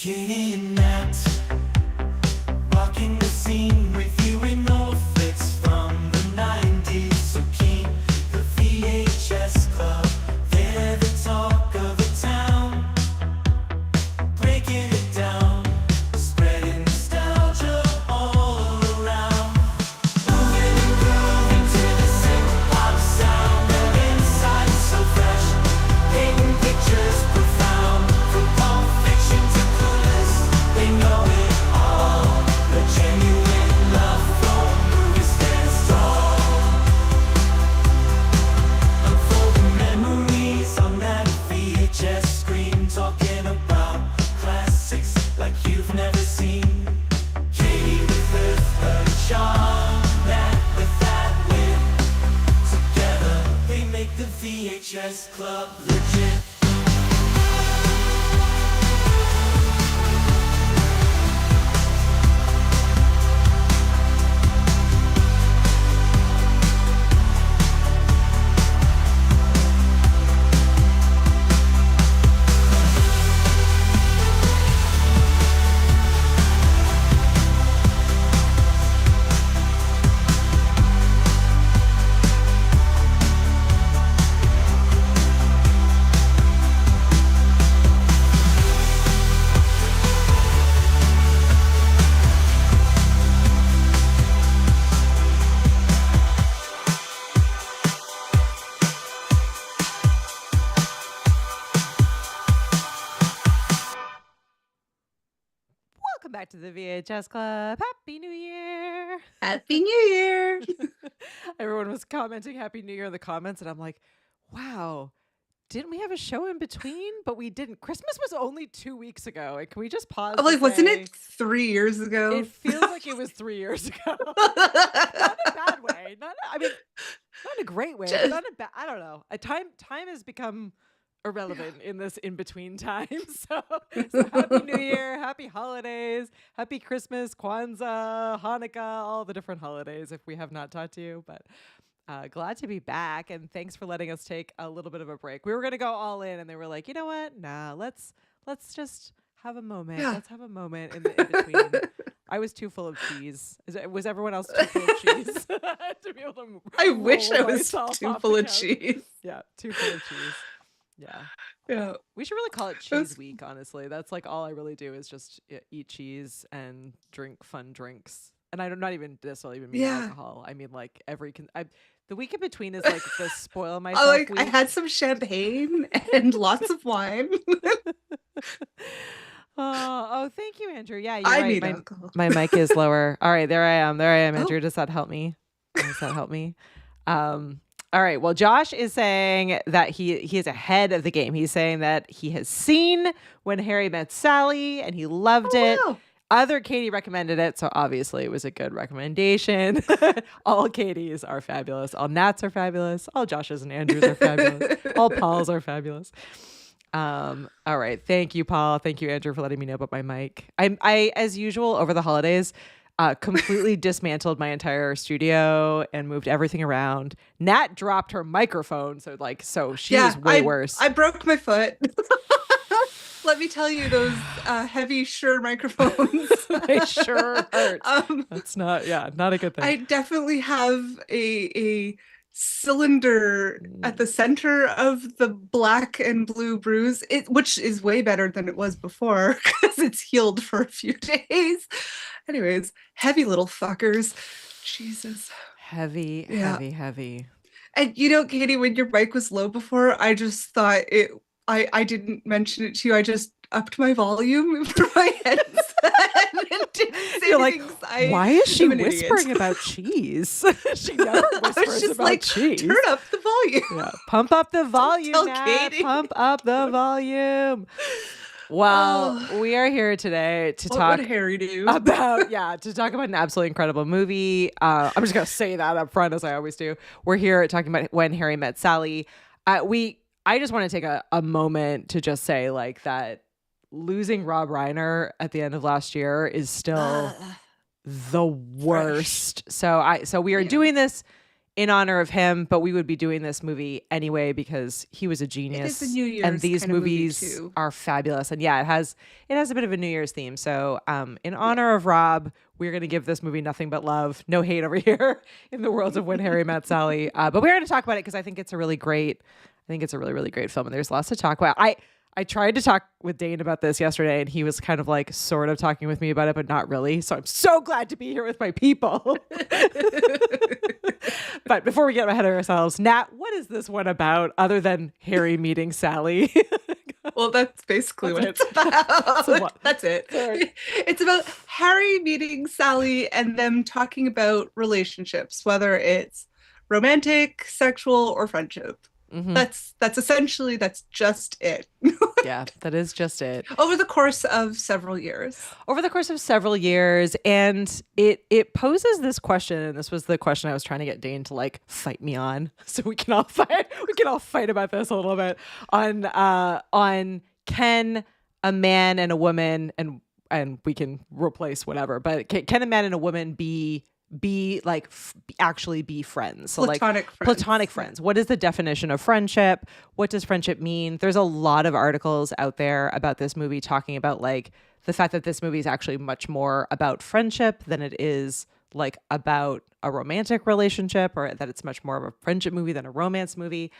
Katie and Matt, rocking the scene with you in outfits from the 90s. So keen, the VHS Club, they're the talk of the town. Breaking it down, spreading nostalgia all around. Moving and grooving to the synth-pop sound. Their insights so fresh, painting pictures profound. From Pulp Fiction to Clueless, they know it all. The genuine love for movies stands tall. Unfolding memories on that VHS screen, talking about classics like you've never seen. Katie with her charm, Matt with that wit. Together they make the VHS Club legit. Welcome back to the VHS Club. Happy New Year. Happy New Year. Everyone was commenting Happy New Year in the comments, and I'm like, wow, didn't we have a show in between? But we didn't. Christmas was only 2 weeks ago. And can we just pause? I'm like, to wasn't say, it 3 years ago? It feels like it was 3 years ago. Not in a bad way. Not in a great way. But not in a bad. I don't know. Time has become irrelevant in this in between time. So Happy New Year, happy holidays, happy Christmas, Kwanzaa, Hanukkah, all the different holidays if we have not talked to you. But glad to be back, and thanks for letting us take a little bit of a break. We were gonna go all in, and they were like, you know what? Nah, let's just have a moment. Yeah. Let's have a moment in the in between. I was too full of cheese. Was everyone else too full of cheese? To be able to I wish I roll was myself too off full the of couch. cheese. Yeah, too full of cheese. Yeah. Yeah. We should really call it That's- Cheese Week, honestly. That's like all I really do is just eat cheese and drink fun drinks. And I don't not even necessarily even mean Yeah. alcohol. I mean like the week in between is like the spoil myself Oh, like week. I had some champagne and lots of wine. Oh, thank you, Andrew. Yeah, you're I right. need my, alcohol. my mic is lower. All right, there I am, Oh. Andrew. Does that help me? All right. Well, Josh is saying that he is ahead of the game. He's saying that he has seen When Harry Met Sally and he loved it. Wow. Other Katie recommended it, so obviously it was a good recommendation. All Katies are fabulous. All Nats are fabulous. All Joshes and Andrews are fabulous. All Pauls are fabulous. All right. Thank you, Paul. Thank you, Andrew, for letting me know about my mic. I as usual, over the holidays, completely dismantled my entire studio and moved everything around. Nat dropped her microphone, so she was way worse. I broke my foot. Let me tell you, those heavy Shure microphones. They sure hurt. That's not a good thing. I definitely have a cylinder at the center of the black and blue bruise, which is way better than it was before because it's healed for a few days. Anyways, heavy little fuckers. Jesus. Heavy. And you know, Katie, when your mic was low before, I just thought I didn't mention it to you. I just upped my volume for my headset and didn't say You're like, anything. why is she I'm an idiot. whispering about cheese? She never I was whispers just about like, cheese. turn up the volume. Yeah, pump up the volume, tell Nat. Katie. Pump up the volume. Well, we are here today to talk What Harry do? to talk about an absolutely incredible movie. I'm just gonna say that up front, as I always do. We're here talking about When Harry Met Sally. I just want to take a moment to just say like that losing Rob Reiner at the end of last year is still the worst. So we are doing this in honor of him, but we would be doing this movie anyway because he was a It genius. is a New Year's and these kind of movie, movies too. are fabulous. And yeah, it has a bit of a New Year's theme. So in honor of Rob, we're going to give this movie nothing but love. No hate over here in the world of When Harry Met Sally. But we're going to talk about it because I think it's a really great film, and there's lots to talk about. I tried to talk with Dane about this yesterday, and he was kind of like sort of talking with me about it, but not really. So I'm so glad to be here with my people. But before we get ahead of ourselves, Nat, what is this one about other than Harry meeting Sally? Well, that's basically what That's it's about. what? That's it. Sorry. It's about Harry meeting Sally and them talking about relationships, whether it's romantic, sexual, or friendship. Mhm. That's just it. Yeah, that is just it. Over the course of several years. And it poses this question, and this was the question I was trying to get Dane to like fight me on, so we can all fight about this a little bit on can a man and a woman, and we can replace whatever, but can a man and a woman be like actually be friends? So platonic friends. What is the definition of friendship? What does friendship mean? There's a lot of articles out there about this movie talking about like the fact that this movie is actually much more about friendship than it is like about a romantic relationship, or that it's much more of a friendship movie than a romance movie.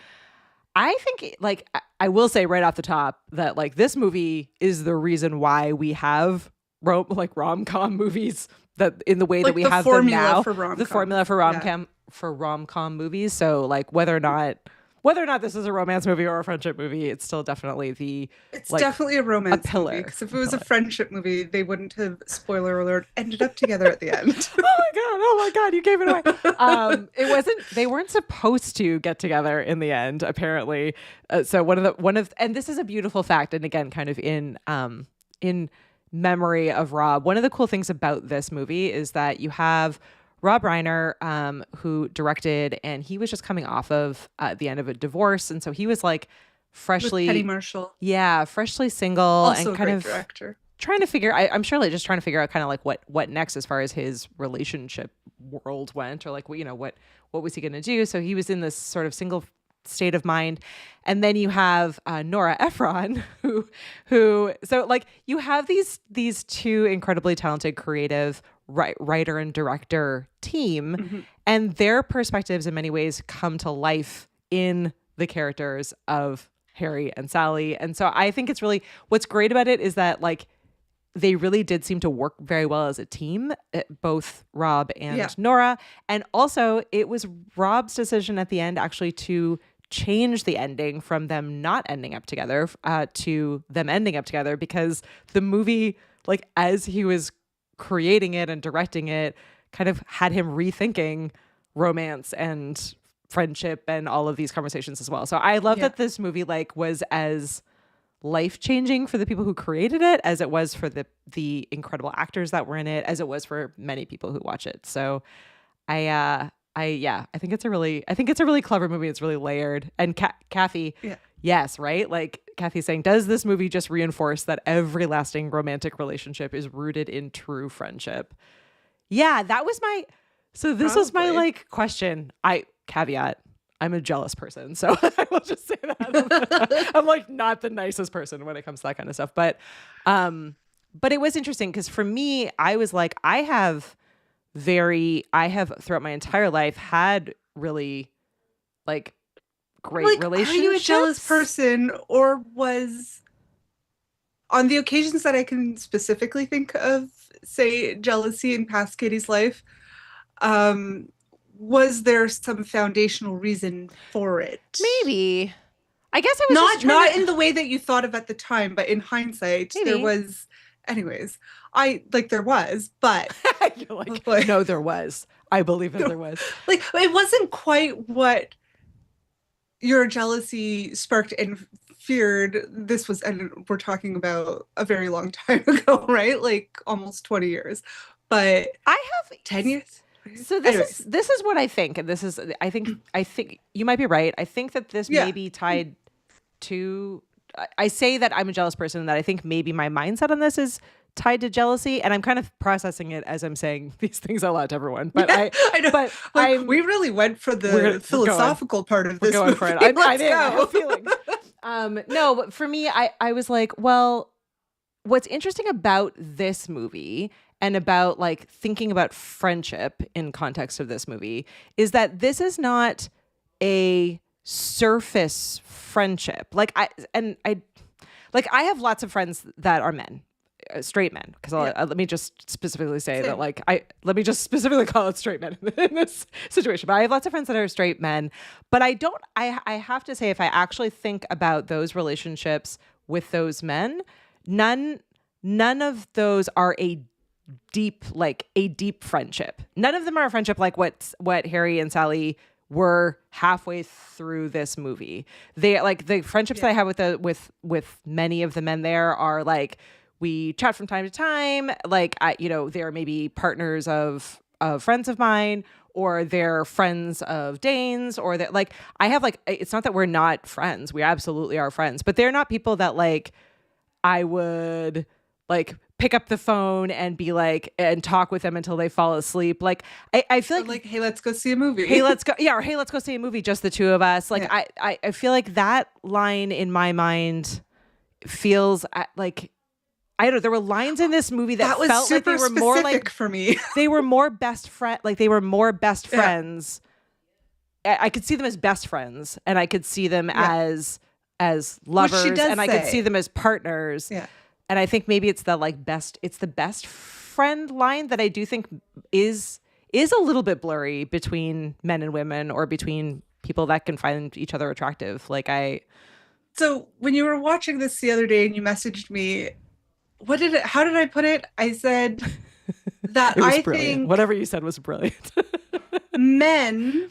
I think like I will say right off the top that like this movie is the reason why we have rom-com movies that in the way that we have them now. The formula for rom-com movies. So like whether or not this is a romance movie or a friendship movie, it's still definitely definitely a romance pillar. movie. Because if it was a friendship movie, they wouldn't have, spoiler alert, ended up together at the end. Oh my god, you gave it away. They weren't supposed to get together in the end, apparently. So and this is a beautiful fact, and again, kind of in memory of Rob. One of the cool things about this movie is that you have Rob Reiner, who directed, and he was just coming off of the end of a divorce, and so he was like freshly With Penny Marshall. Yeah, freshly single, Also and kind of director. Trying to figure. I'm sure like just trying to figure out kind of like what next as far as his relationship world went, or like what was he going to do? So he was in this sort of single state of mind. And then you have Nora Ephron, who so like you have these two incredibly talented creative writer and director team, Mm-hmm. and their perspectives in many ways come to life in the characters of Harry and Sally. And so I think it's really, what's great about it is that like they really did seem to work very well as a team, both Rob and Nora. And also it was Rob's decision at the end actually to change the ending from them not ending up together to them ending up together, because the movie, like as he was creating it and directing it, kind of had him rethinking romance and friendship and all of these conversations as well. So I love that this movie like was as life-changing for the people who created it as it was for the incredible actors that were in it, as it was for many people who watch it. So I think it's a really clever movie. It's really layered. And Kathy, yes, right? Like Kathy's saying, does this movie just reinforce that every lasting romantic relationship is rooted in true friendship? Yeah, that was was my like question. Caveat, I'm a jealous person, so I will just say that. I'm like not the nicest person when it comes to that kind of stuff. But it was interesting because for me, I was like, I have throughout my entire life had really like great relationships. Are you a jealous person, or was on the occasions that I can specifically think of, say jealousy in past Katie's life, was there some foundational reason for it? Maybe. I guess I was not in the way that you thought of at the time, but in hindsight, Maybe. there was. Anyways, there was, but you're like, no, there was. I believe that there was. Like, it wasn't quite what your jealousy sparked and feared. This was, and we're talking about a very long time ago, right? Like almost 20 years. But I have 10 years. So this is what I think, and this is I think you might be right. I think that this may be tied to. I say that I'm a jealous person, and that I think maybe my mindset on this is tied to jealousy, and I'm kind of processing it as I'm saying these things out loud to everyone. But I know. but Like, we really went for the philosophical part of this going movie. for it. I Let's did. go. I have feelings. No, but for me, I was like, well, what's interesting about this movie and about like thinking about friendship in context of this movie is that this is not a surface friendship. I have lots of friends that are men, straight men, because let me just specifically say that let me just specifically call it straight men in this situation. But I have lots of friends that are straight men, but I have to say, if I actually think about those relationships with those men, none of those are a deep friendship. None of them are a friendship like what Harry and Sally were halfway through this movie. They like the friendships that I have with many of the men there are like, we chat from time to time. Like, they're maybe partners of friends of mine, or they're friends of Dane's, or that like, I have like, it's not that we're not friends. We absolutely are friends, but they're not people that like, I would like pick up the phone and be like, and talk with them until they fall asleep. Like, I feel like, hey, let's go see a movie. Hey, let's go. Yeah. Or hey, let's go see a movie. Just the two of us. Like, I feel like that line in my mind feels like, I don't know. There were lines in this movie that was felt like they were more like for me. They were more best friend. Like they were more best friends. I could see them as best friends, and I could see them as lovers, and I could see them as partners. Yeah. And I think maybe it's the best friend line that I do think is a little bit blurry between men and women, or between people that can find each other attractive. So when you were watching this the other day and you messaged me, how did I put it? I said that it was I brilliant. think Whatever you said was brilliant. men.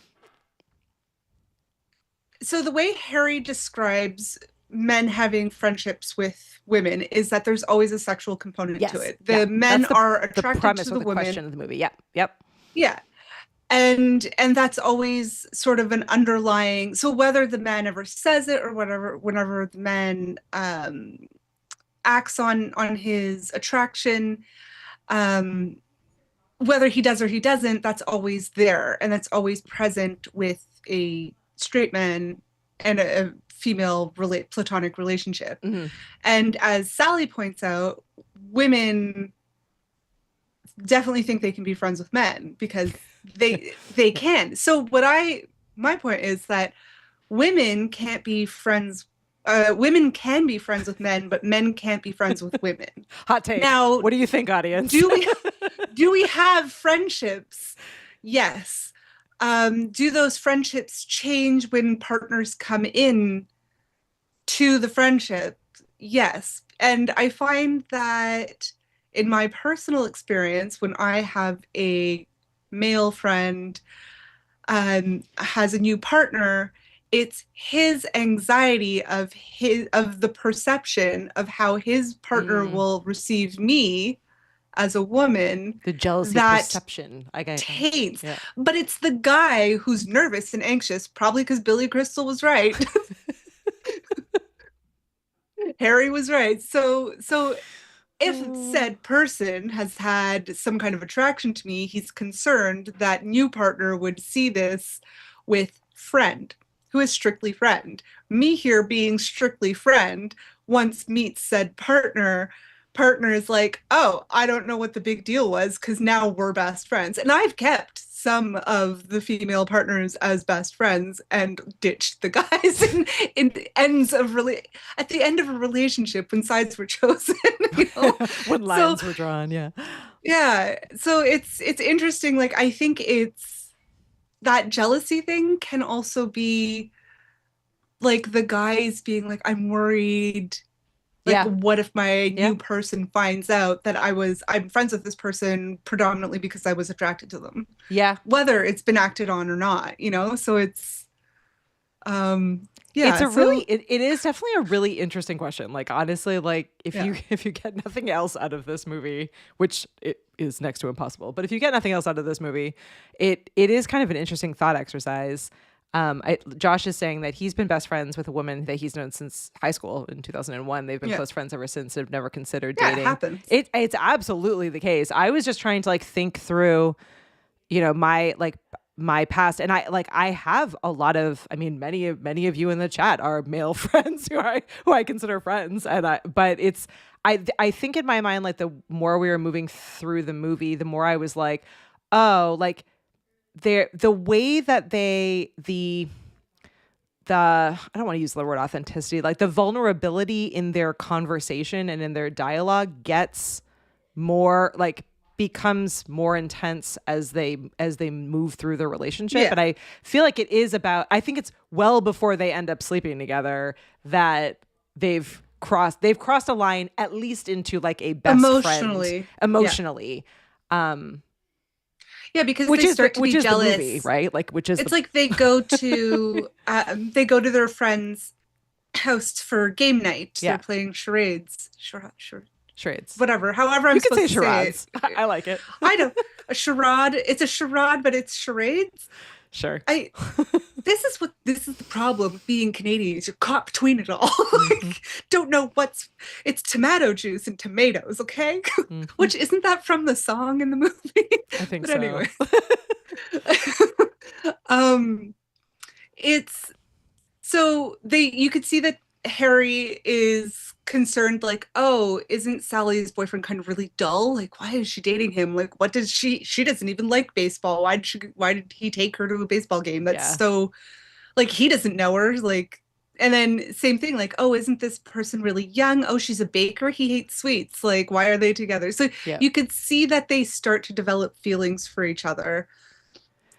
So the way Harry describes men having friendships with women is that there's always a sexual component to it. The men are attracted to the women. Question of the movie. Yep. Yeah. And that's always sort of an underlying, so whether the man ever says it or whatever, whenever the man acts on his attraction, whether he does or he doesn't, that's always there, and that's always present with a straight man and a female platonic relationship. Mm-hmm. And as Sally points out, women definitely think they can be friends with men because they can. So my point is that women can't be friends. Women can be friends with men, but men can't be friends with women. Hot take. Now, what do you think, audience? do we have friendships? Yes. Do those friendships change when partners come in to the friendship? Yes. And I find that in my personal experience, when I have a male friend has a new partner, it's his anxiety of the perception of how his partner will receive me as a woman, the jealousy that perception taints. Yeah. But it's the guy who's nervous and anxious, probably because Billy Crystal was right. Harry was right. So if said person has had some kind of attraction to me, he's concerned that new partner would see this with friend, who is strictly friend. Me here being strictly friend, once meets said partner is like, oh, I don't know what the big deal was because now we're best friends. And I've kept some of the female partners as best friends and ditched the guys at the end of a relationship when sides were chosen. When lines were drawn, yeah. Yeah. So it's interesting. Like, I think it's that jealousy thing can also be like the guys being like, I'm worried. Like, what if my new person finds out that I'm friends with this person predominantly because I was attracted to them? Yeah. Whether it's been acted on or not, So it's, It's it is definitely a really interesting question. Like, honestly, like if you get nothing else out of this movie, which it is next to impossible, but if you get nothing else out of this movie, it is kind of an interesting thought exercise. Josh is saying that he's been best friends with a woman that he's known since high school in 2001. They've been close friends ever since. Have never considered dating. It happens. It's absolutely the case. I was just trying to like think through, you know, my past, and I have a lot of, I mean, many of you in the chat are male friends who I consider friends, but it's I think in my mind, like the more we were moving through the movie, the more I was like, oh, like the way that the I don't want to use the word authenticity, like the vulnerability in their conversation and in their dialogue gets more like becomes more intense as they move through the relationship. And I feel like it is about, I think it's well before they end up sleeping together that they've crossed a line, at least into like a best friend emotionally. Yeah, because they start to be jealous, the movie, right? Like, it's like they go to their friend's house for game night. Yeah. They're playing charades. Charades. Whatever. However, I'm you could supposed say to charades. say it. I like it. I know a charade. It's a charade, but it's charades. Sure. This is the problem of being Canadian, is you're caught between it all. Like, don't know it's tomato juice and tomatoes, okay? Which isn't that from the song in the movie? I think but so. Anyway. It's so you could see that Harry is concerned, like, oh, isn't Sally's boyfriend kind of really dull? Like, why is she dating him? Like, what does she doesn't even like baseball. Why did he take her to a baseball game? That's so, like, he doesn't know her. Like, and then same thing, like, oh, isn't this person really young? Oh, she's a baker. He hates sweets. Like, why are they together? So you could see that they start to develop feelings for each other.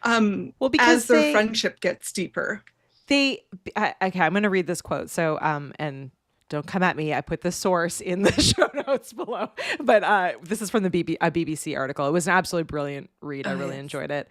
Well, because as their friendship gets deeper. Okay, I'm going to read this quote. So, and don't come at me. I put the source in the show notes below. But this is from the BBC article. It was an absolutely brilliant read. I really enjoyed it.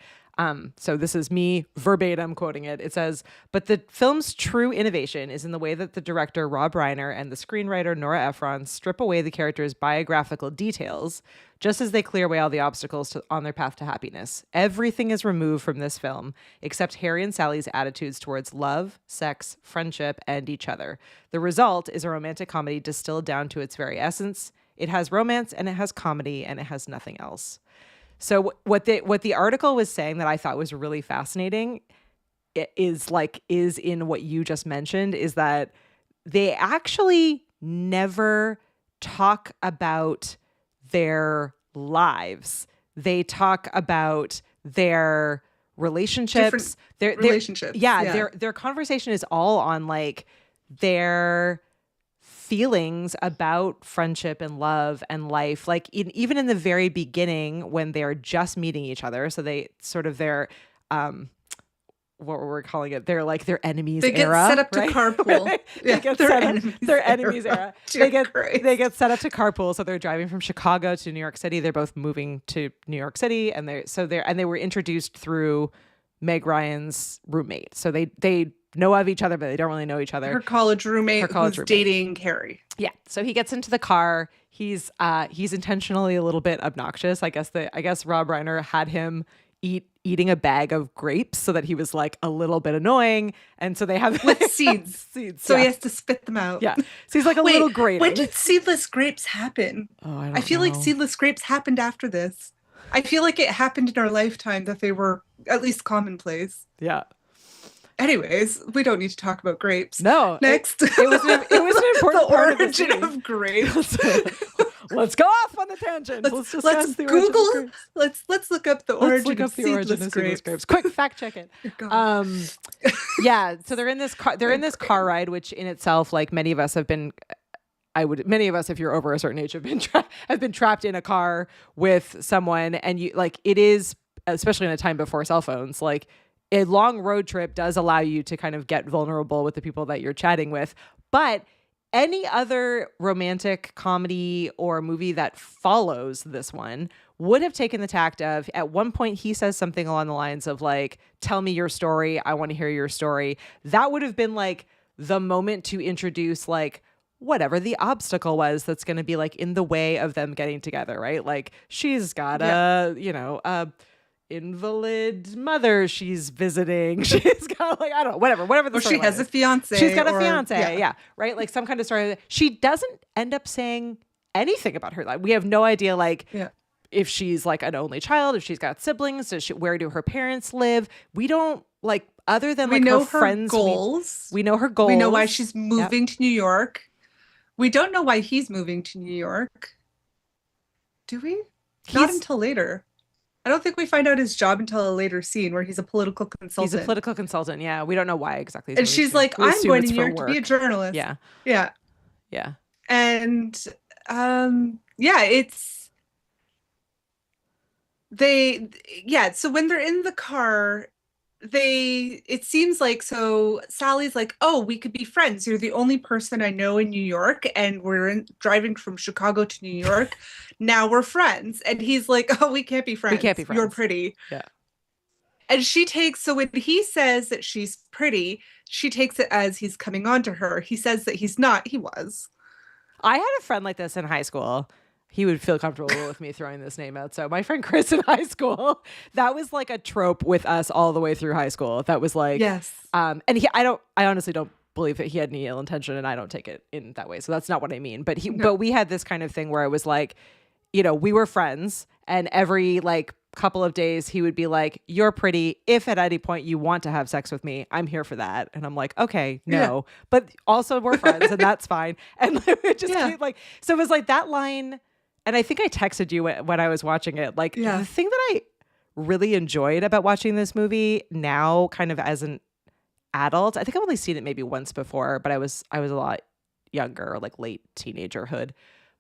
So this is me verbatim quoting it. It says, but the film's true innovation is in the way that the director Rob Reiner and the screenwriter Nora Ephron strip away the characters' biographical details, just as they clear away all the obstacles on their path to happiness. Everything is removed from this film except Harry and Sally's attitudes towards love, sex, friendship, and each other. The result is a romantic comedy distilled down to its very essence. It has romance and it has comedy and it has nothing else. So what the article was saying that I thought was really fascinating is in what you just mentioned, is that they actually never talk about their lives. They talk about their relationships. Relationships. Their conversation is all on like their feelings about friendship and love and life, like even in the very beginning when they're just meeting each other. So they sort of what we're calling it, they're like their enemies era. They get set up to carpool. Their enemies era. They get set up to carpool. So they're driving from Chicago to New York City. They're both moving to New York City, and they were introduced through Meg Ryan's roommate. So they know of each other, but they don't really know each other. Her college roommate who's dating Harry. Yeah. So he gets into the car. He's intentionally a little bit obnoxious. I guess Rob Reiner had him eating a bag of grapes so that he was like a little bit annoying. And so they have with seeds. So he has to spit them out. Yeah. So he's like a little grating. When did seedless grapes happen? Oh, I feel like seedless grapes happened after this. I feel like it happened in our lifetime that they were at least commonplace. Yeah. Anyways, we don't need to talk about grapes. No. Next. It was an important part origin of grapes. Let's go off on the tangent. Let's Google. Let's look up the origin of seedless grapes. Quick, fact check it. Yeah. So they're in this car. They're in this car ride, which in itself, like many of us have been. Many of us, if you're over a certain age, have been trapped in a car with someone, and you like it is, especially in a time before cell phones, like. A long road trip does allow you to kind of get vulnerable with the people that you're chatting with. But any other romantic comedy or movie that follows this one would have taken the tact of, at one point he says something along the lines of like, tell me your story. I want to hear your story. That would have been like the moment to introduce like whatever the obstacle was that's going to be like in the way of them getting together, right? Like she's got invalid mother she's visiting. She's got like, I don't know, whatever the Or she storyline has a is. fiance. She's got a or- fiance, yeah, right? Like some kind of story. She doesn't end up saying anything about her life. We have no idea, like, Yeah. if she's like an only child, if she's got siblings, where do her parents live? We don't, like, other than We like know her her friends. goals. We know her goals. We know why she's moving to New York. We don't know why he's moving to New York. Do we? Not until later. I don't think we find out his job until a later scene where he's a political consultant. He's a political consultant. Yeah, we don't know why exactly. And she's like, We I'm assume going to it's New for York to be a work. journalist. Yeah, Yeah. yeah. And yeah, it's so when they're in the car, it seems like, so Sally's like, oh, we could be friends. You're the only person I know in New York, and we're driving from Chicago to New York. Now we're friends. And he's like, oh, we can't be friends. We can't be friends. You're pretty. Yeah. And so when he says that she's pretty, she takes it as he's coming on to her. He says that he's not. He was. I had a friend like this in high school. He would feel comfortable with me throwing this name out. So my friend Chris in high school, that was like a trope with us all the way through high school. That was like, yes. And I honestly don't believe that he had any ill intention, and I don't take it in that way. So that's not what I mean. But but we had this kind of thing where it was like, you know, we were friends, and every like couple of days he would be like, you're pretty. If at any point you want to have sex with me, I'm here for that. And I'm like, okay, no, but also we're friends and that's fine. And it just keep, like, so it was like that line. And I think I texted you when I was watching it. Like the thing that I really enjoyed about watching this movie now, kind of as an adult, I think I've only seen it maybe once before, but I was a lot younger, like late teenagerhood.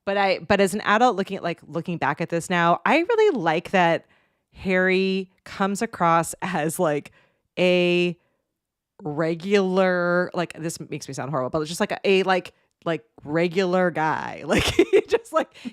But as an adult looking back at this now, I really like that Harry comes across as like a regular, like, this makes me sound horrible, but it's just like a regular guy. Like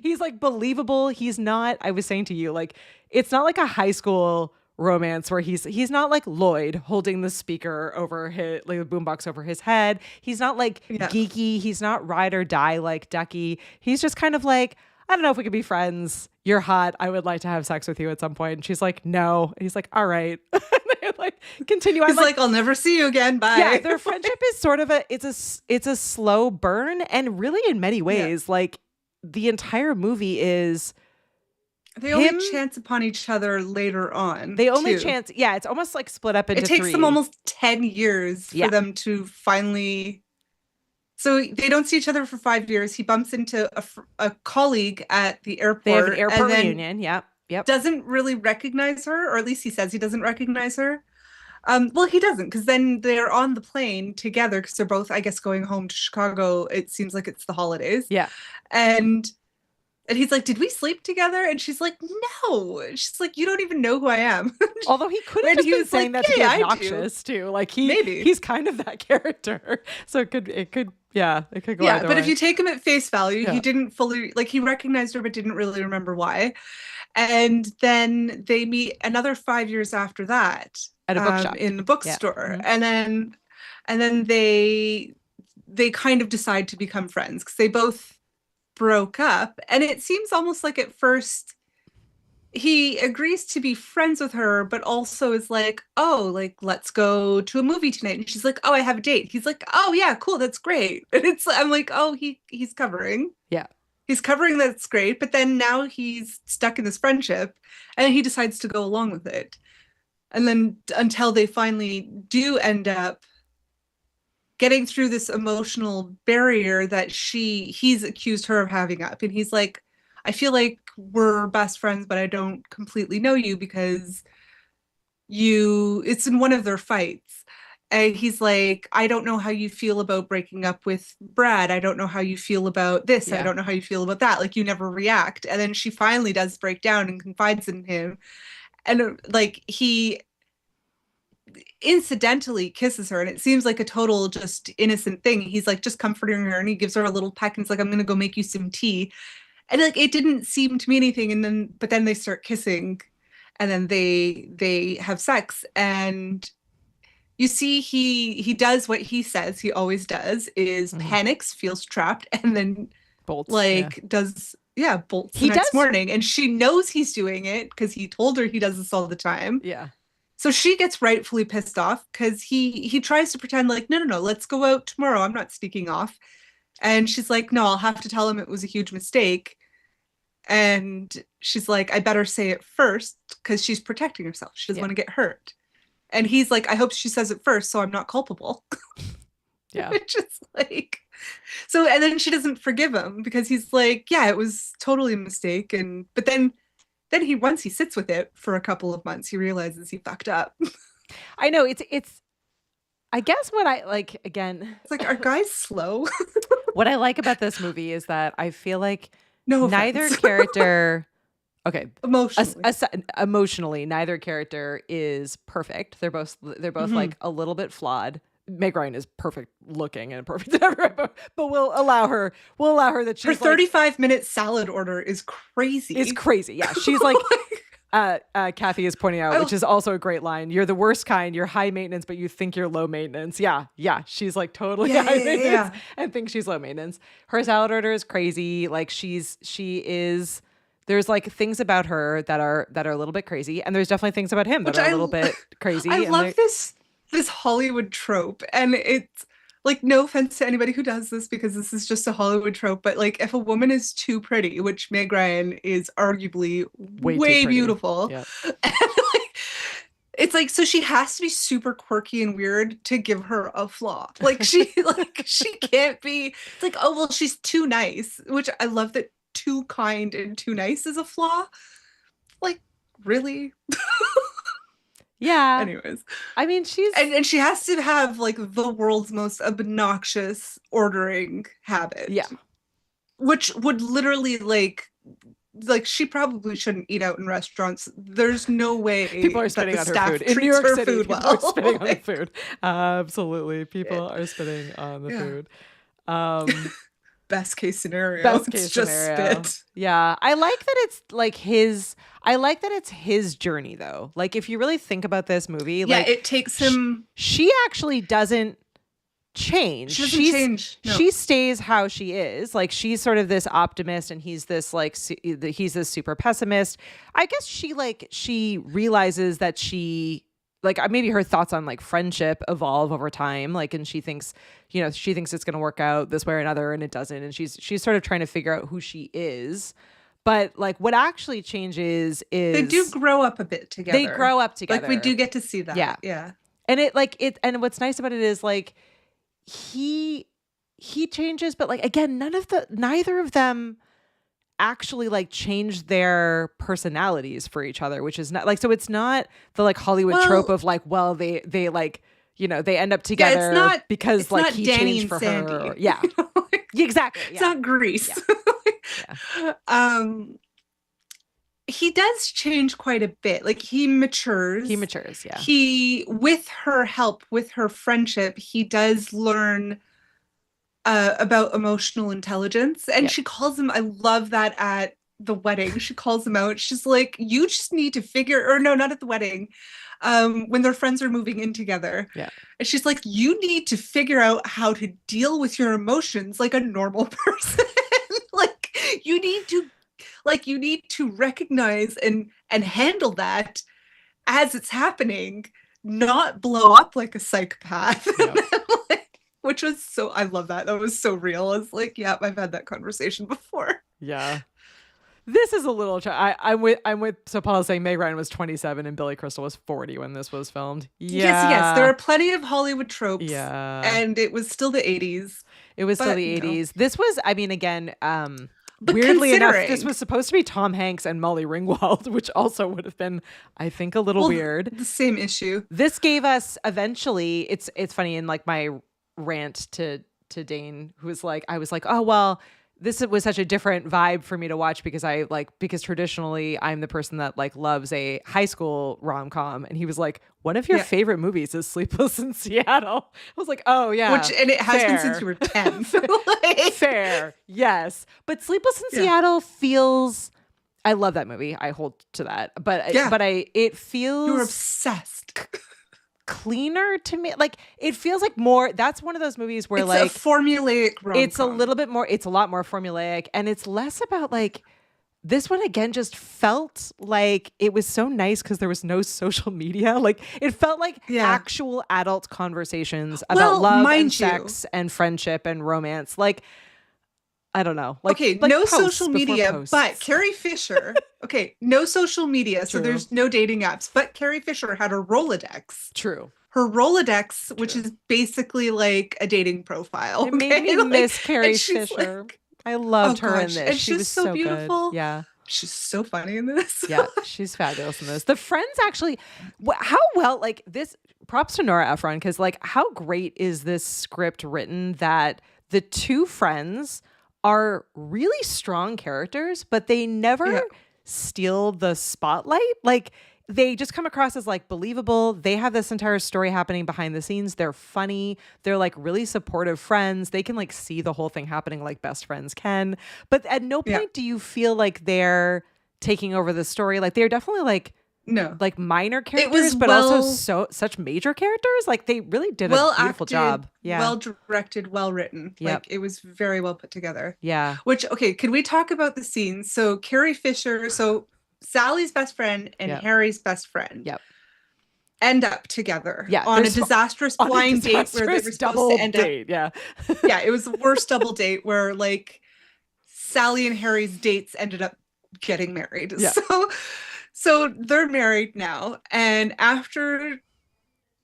he's like believable. He's not, I was saying to you, like, it's not like a high school romance where he's not like Lloyd holding the speaker over his, like, the boombox over his head. He's not like geeky. He's not ride or die like Ducky. He's just kind of like, I don't know if we could be friends. You're hot. I would like to have sex with you at some point. And she's like, no. And he's like, all right. And they like continue. He's like, I'll never see you again. Bye. Yeah, their friendship is sort of it's a slow burn, and really in many ways, like, the entire movie is they only chance upon each other later on. They only chance. Yeah, it's almost like split up into three. It takes them almost 10 years for Yeah. them to finally. So they don't see each other for 5 years. He bumps into a colleague at the airport. They have an airport and then reunion. Yep. Doesn't really recognize her, or at least he says he doesn't recognize her. Well, he doesn't, because then they're on the plane together, because they're both, I guess, going home to Chicago. It seems like it's the holidays. Yeah. And he's like, did we sleep together? And she's like, no. She's like, you don't even know who I am. Although he could have just been saying that to be "Yeah, I do." obnoxious too. Like Maybe. he's kind of that character. So it could go either but way. if you take him at face value, Yeah. he didn't fully, like, he recognized her but didn't really remember why. And then they meet another 5 years after that At a bookshop. in the bookstore. Yeah. And then they kind of decide to become friends, because they both broke up. And it seems almost like at first he agrees to be friends with her, but also is like, oh, like, let's go to a movie tonight. And she's like, oh, I have a date. He's like, oh yeah, cool, that's great. And I'm like, oh, he's covering. Yeah. He's covering, that's great. But then now he's stuck in this friendship, and he decides to go along with it. And then until they finally do end up getting through this emotional barrier that he's accused her of having up. And he's like, I feel like we're best friends, but I don't completely know you, because it's in one of their fights. And he's like, I don't know how you feel about breaking up with Brad. I don't know how you feel about this. Yeah. I don't know how you feel about that. Like, you never react. And then she finally does break down and confides in him. And like, he incidentally kisses her, and it seems like a total just innocent thing. He's like just comforting her, and he gives her a little peck, and he's like, I'm gonna go make you some tea. And like, it didn't seem to me anything. And but then they start kissing, and then they have sex, and you see he does what he says he always does, is panics, feels trapped, and then Bolts. like does bolts He the next does- morning, and she knows he's doing it because he told her he does this all the time. Yeah. So she gets rightfully pissed off because he tries to pretend like, no, let's go out tomorrow. I'm not sneaking off. And she's like, no, I'll have to tell him it was a huge mistake. And she's like, I better say it first because she's protecting herself. She doesn't Yeah. want to get hurt. And he's like, I hope she says it first so I'm not culpable. Yeah. Which is like, so, and then she doesn't forgive him because he's like, yeah, it was totally a mistake. And, but then once he sits with it for a couple of months, he realizes he fucked up. I know it's, I guess what I like, again, It's like, are guys slow? what I like about this movie is that I feel like No neither offense. character, okay, Emotionally. emotionally, neither character is perfect. They're both like a little bit flawed. Meg Ryan is perfect looking and perfect, but we'll allow her that Her she's like, 35-minute salad order is crazy. is crazy. Yeah, she's like. Kathy is pointing out, which is also a great line. You're the worst kind. You're high maintenance, but you think you're low maintenance. Yeah. She's like totally high maintenance and thinks she's low maintenance. Her salad order is crazy. Like she is. There's like things about her that are a little bit crazy, and there's definitely things about him that are a little bit crazy. I and love this Hollywood trope, and it's like, no offense to anybody who does this because this is just a Hollywood trope, but like if a woman is too pretty, which Meg Ryan is arguably way beautiful, Yeah. and, like, it's like, so she has to be super quirky and weird to give her a flaw. Like she can't be, it's like, oh well, she's too nice, which I love that too kind and too nice is a flaw. Like, really? Yeah. Anyways, I mean, she's and she has to have like the world's most obnoxious ordering habit. Yeah. Which would literally like she probably shouldn't eat out in restaurants. There's no way people are spitting on her food in New treats York her City. food People well. are spitting on the food. Absolutely, people are spitting on the food. Best case scenario. Best it's case just scenario. spit. Yeah. I like that it's like I like that it's his journey though. Like if you really think about this movie, like it takes him. She actually doesn't change. She doesn't change. No. She stays how she is. Like she's sort of this optimist and he's this like he's this super pessimist. I guess she realizes that she like maybe her thoughts on like friendship evolve over time, like, and she thinks it's going to work out this way or another, and it doesn't, and she's sort of trying to figure out who she is. But like what actually changes is they do grow up a bit together. They grow up together. Like we do get to see that. Yeah. And and what's nice about it is like he changes, but like again, neither of them actually like change their personalities for each other, which is not like, so it's not the like Hollywood trope of like, well, they like, they end up together because like he Danny changed for Sandy. her. Yeah. Exactly. It's not Grease. Yeah. He does change quite a bit. Like he matures. Yeah. He, with her help, with her friendship, he does learn about emotional intelligence. And she calls him, I love that at the wedding. She calls him out. She's like, you just need to figure, or no, not at the wedding. When their friends are moving in together. Yeah. And she's like, you need to figure out how to deal with your emotions like a normal person. Like you need to recognize and handle that as it's happening, not blow up like a psychopath. Yeah. Which was so, I love that. That was so real. I was like, yeah, I've had that conversation before. Yeah. This is a little. I'm with. So Paula's saying Meg Ryan was 27 and Billy Crystal was 40 when this was filmed. Yeah. Yes. There are plenty of Hollywood tropes. Yeah. And it was still the 80s. It was still the 80s. This was, I mean, again, but weirdly enough, this was supposed to be Tom Hanks and Molly Ringwald, which also would have been, I think, a little weird. The same issue. This gave us eventually. It's funny in like my rant to Dane, who was like, I was like, oh well, this was such a different vibe for me to watch because traditionally I'm the person that like loves a high school rom-com, and he was like, one of your favorite movies is Sleepless in Seattle. I was like, oh yeah, and it has been since you were 10. Fair, yes, but Sleepless in Seattle feels. I love that movie. I hold to that, but it feels. You're obsessed. cleaner to me. Like it feels like more. That's one of those movies where It's like a formulaic rom-com. it's a little bit more. It's a lot more formulaic, and it's less about like. This one again just felt like it was so nice because there was no social media. Like it felt like actual adult conversations about love and sex and friendship and romance. Like I don't know. Like no social media, but Carrie Fisher. No social media, so there's no dating apps. But Carrie Fisher had a Rolodex. True. Her Rolodex, which is basically like a dating profile. It made me miss Carrie Fisher. Like, I loved her in this. And she was so beautiful. Good. Yeah. She's so funny in this. Yeah, she's fabulous in this. The friends actually, how well, like this, props to Nora Ephron, because like how great is this script written that the two friends are really strong characters, but they never steal the spotlight. Like they just come across as like believable. They have this entire story happening behind the scenes. They're funny. They're like really supportive friends. They can like see the whole thing happening like best friends can. But at no point do you feel like they're taking over the story. Like they're definitely like like minor characters, but also such major characters. Like they really did a beautiful job. Yeah. Well directed, well written. Like it was very well put together. Yeah. Which, can we talk about the scenes? So Carrie Fisher, Sally's best friend and Harry's best friend end up together on a disastrous blind date where they were supposed to end up. Yeah. It was the worst double date where like Sally and Harry's dates ended up getting married. Yeah. So they're married now. And after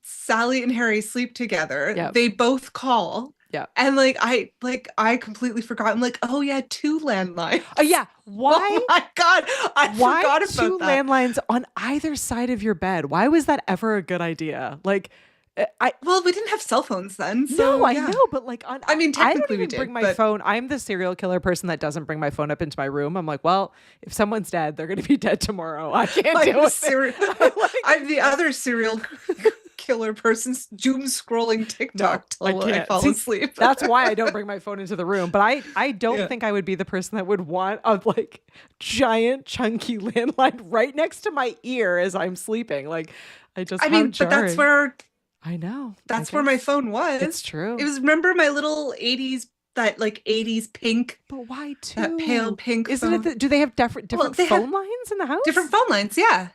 Sally and Harry sleep together, they both call. Yeah. And I completely forgot. I'm like, oh yeah, 2 landlines. Oh yeah. Why? Oh my God. I forgot about 2 that. landlines on either side of your bed? Why was that ever a good idea? Like well, we didn't have cell phones then. So no, I know, but like technically we did. Bring my phone. I'm the serial killer person that doesn't bring my phone up into my room. I'm like, well, if someone's dead, they're going to be dead tomorrow. I can't deal with it. I'm the other serial killer person doom scrolling TikTok till I fall asleep. That's why I don't bring my phone into the room. But I don't think I would be the person that would want a like giant chunky landline right next to my ear as I'm sleeping. Like but that's where I know. That's where my phone was. It's true. It was, remember my little 80s, that like 80s pink. But why 2? That pale pink Isn't phone. it? Do they have different phone lines in the house? Different phone lines, yeah.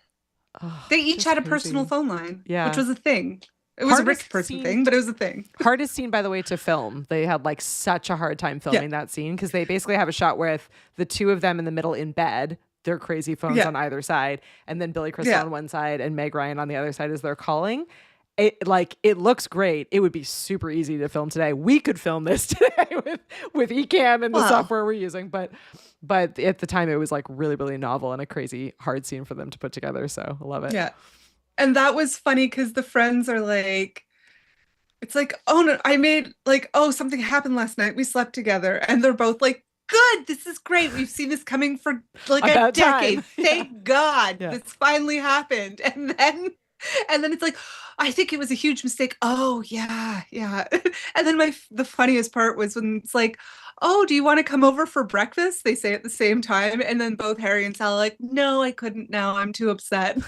Oh, they each had a personal phone line, which was a thing. It was a rich person thing, but it was a thing. Hardest scene, by the way, to film. They had like such a hard time filming that scene because they basically have a shot with the 2 of them in the middle in bed, their crazy phones on either side, and then Billy Crystal on one side and Meg Ryan on the other side as they're calling. It looks great. It would be super easy to film today. We could film this today with Ecamm and the software we're using, but at the time it was like really, really novel and a crazy hard scene for them to put together. So I love it. Yeah. And that was funny because the friends are like, it's like, oh no, I made like, oh, something happened last night. We slept together. And they're both like, good, this is great. We've seen this coming for like a decade. Thank God this finally happened. And then it's like, I think it was a huge mistake. Oh yeah. And then the funniest part was when it's like, oh, do you want to come over for breakfast? They say at the same time. And then both Harry and Sally are like, no, I couldn't now. I'm too upset.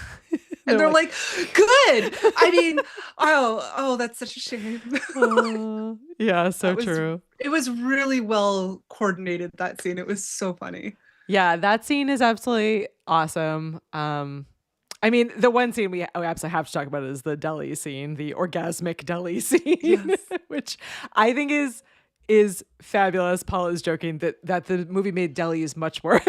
And they're like, good. I mean, oh, that's such a shame. Yeah, so true. It was really well coordinated, that scene. It was so funny. Yeah, that scene is absolutely awesome. I mean, the one scene we absolutely have to talk about is the deli scene, the orgasmic deli scene, which I think is fabulous. Paul is joking that the movie made delis much more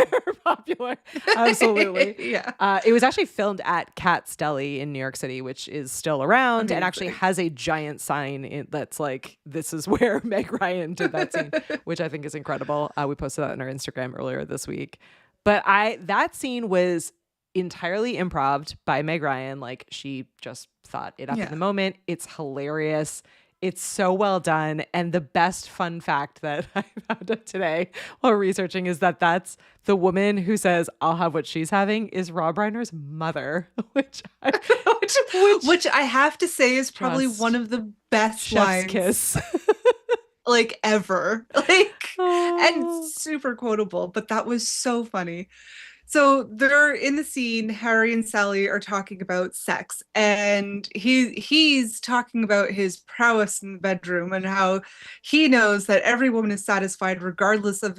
popular. Absolutely. It was actually filmed at Kat's Deli in New York City, which is still around and actually has a giant sign that's like, this is where Meg Ryan did that scene, which I think is incredible. We posted that on our Instagram earlier this week. But that scene was entirely improv by Meg Ryan. Like she just thought it up in the moment. It's hilarious. It's so well done. And the best fun fact that I found out today while researching is that that's the woman who says, I'll have what she's having is Rob Reiner's mother, which I have to say is probably one of the best chef's lines. Kiss. Like ever. And super quotable, but that was so funny. So they're in the scene. Harry and Sally are talking about sex, and he's talking about his prowess in the bedroom and how he knows that every woman is satisfied regardless of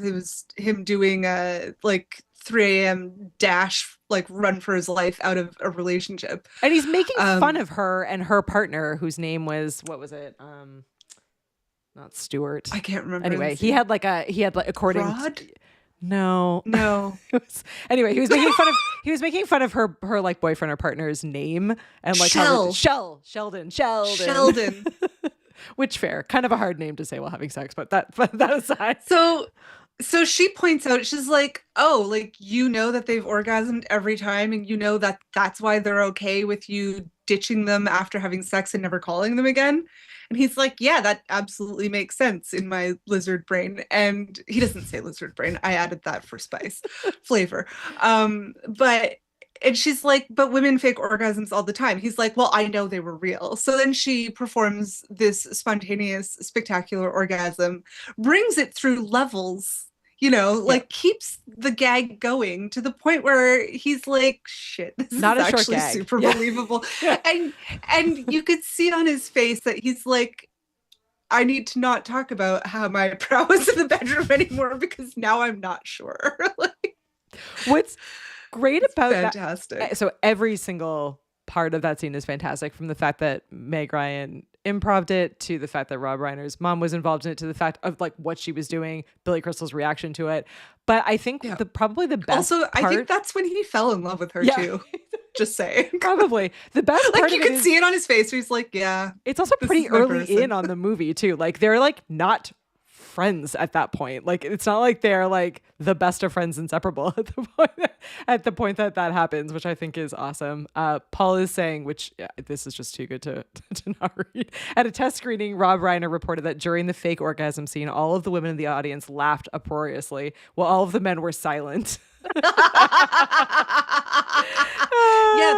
him doing a like 3 a.m. dash, like run for his life out of a relationship. And he's making fun of her and her partner, whose name was, what was it? Not Stuart. I can't remember. Anyway, he had like according Rod? to, no. Anyway, he was making fun of her like boyfriend or partner's name and like Sheldon. Which fair, kind of a hard name to say while having sex, but that aside. So she points out, she's like, oh, like, you know that they've orgasmed every time, and you know that that's why they're okay with you ditching them after having sex and never calling them again. And he's like, yeah, that absolutely makes sense in my lizard brain. And he doesn't say lizard brain. I added that for spice flavor. And she's like, but women fake orgasms all the time. He's like, well, I know they were real. So then she performs this spontaneous, spectacular orgasm, brings it through levels, like keeps the gag going to the point where he's like, shit, this Not is a short actually gag. super Yeah. believable. And you could see on his face that he's like, I need to not talk about how my prowess in the bedroom anymore because now I'm not sure. Like, What's great about fantastic. that, so every single part of that scene is fantastic, from the fact that Meg Ryan improv'd it to the fact that Rob Reiner's mom was involved in it to the fact of like what she was doing, Billy Crystal's reaction to it. But I think probably the best also part, I think that's when he fell in love with her too. Just saying. Probably the best part like you of it can is, see it on his face where he's like, yeah, it's also this pretty is my early person. in on the movie too. Like they're like not friends at that point. Like it's not like they're like the best of friends, inseparable at the point that happens, which I think is awesome. Paul is saying, which this is just too good to not read. At a test screening, Rob Reiner reported that during the fake orgasm scene, all of the women in the audience laughed uproariously while all of the men were silent. Yeah,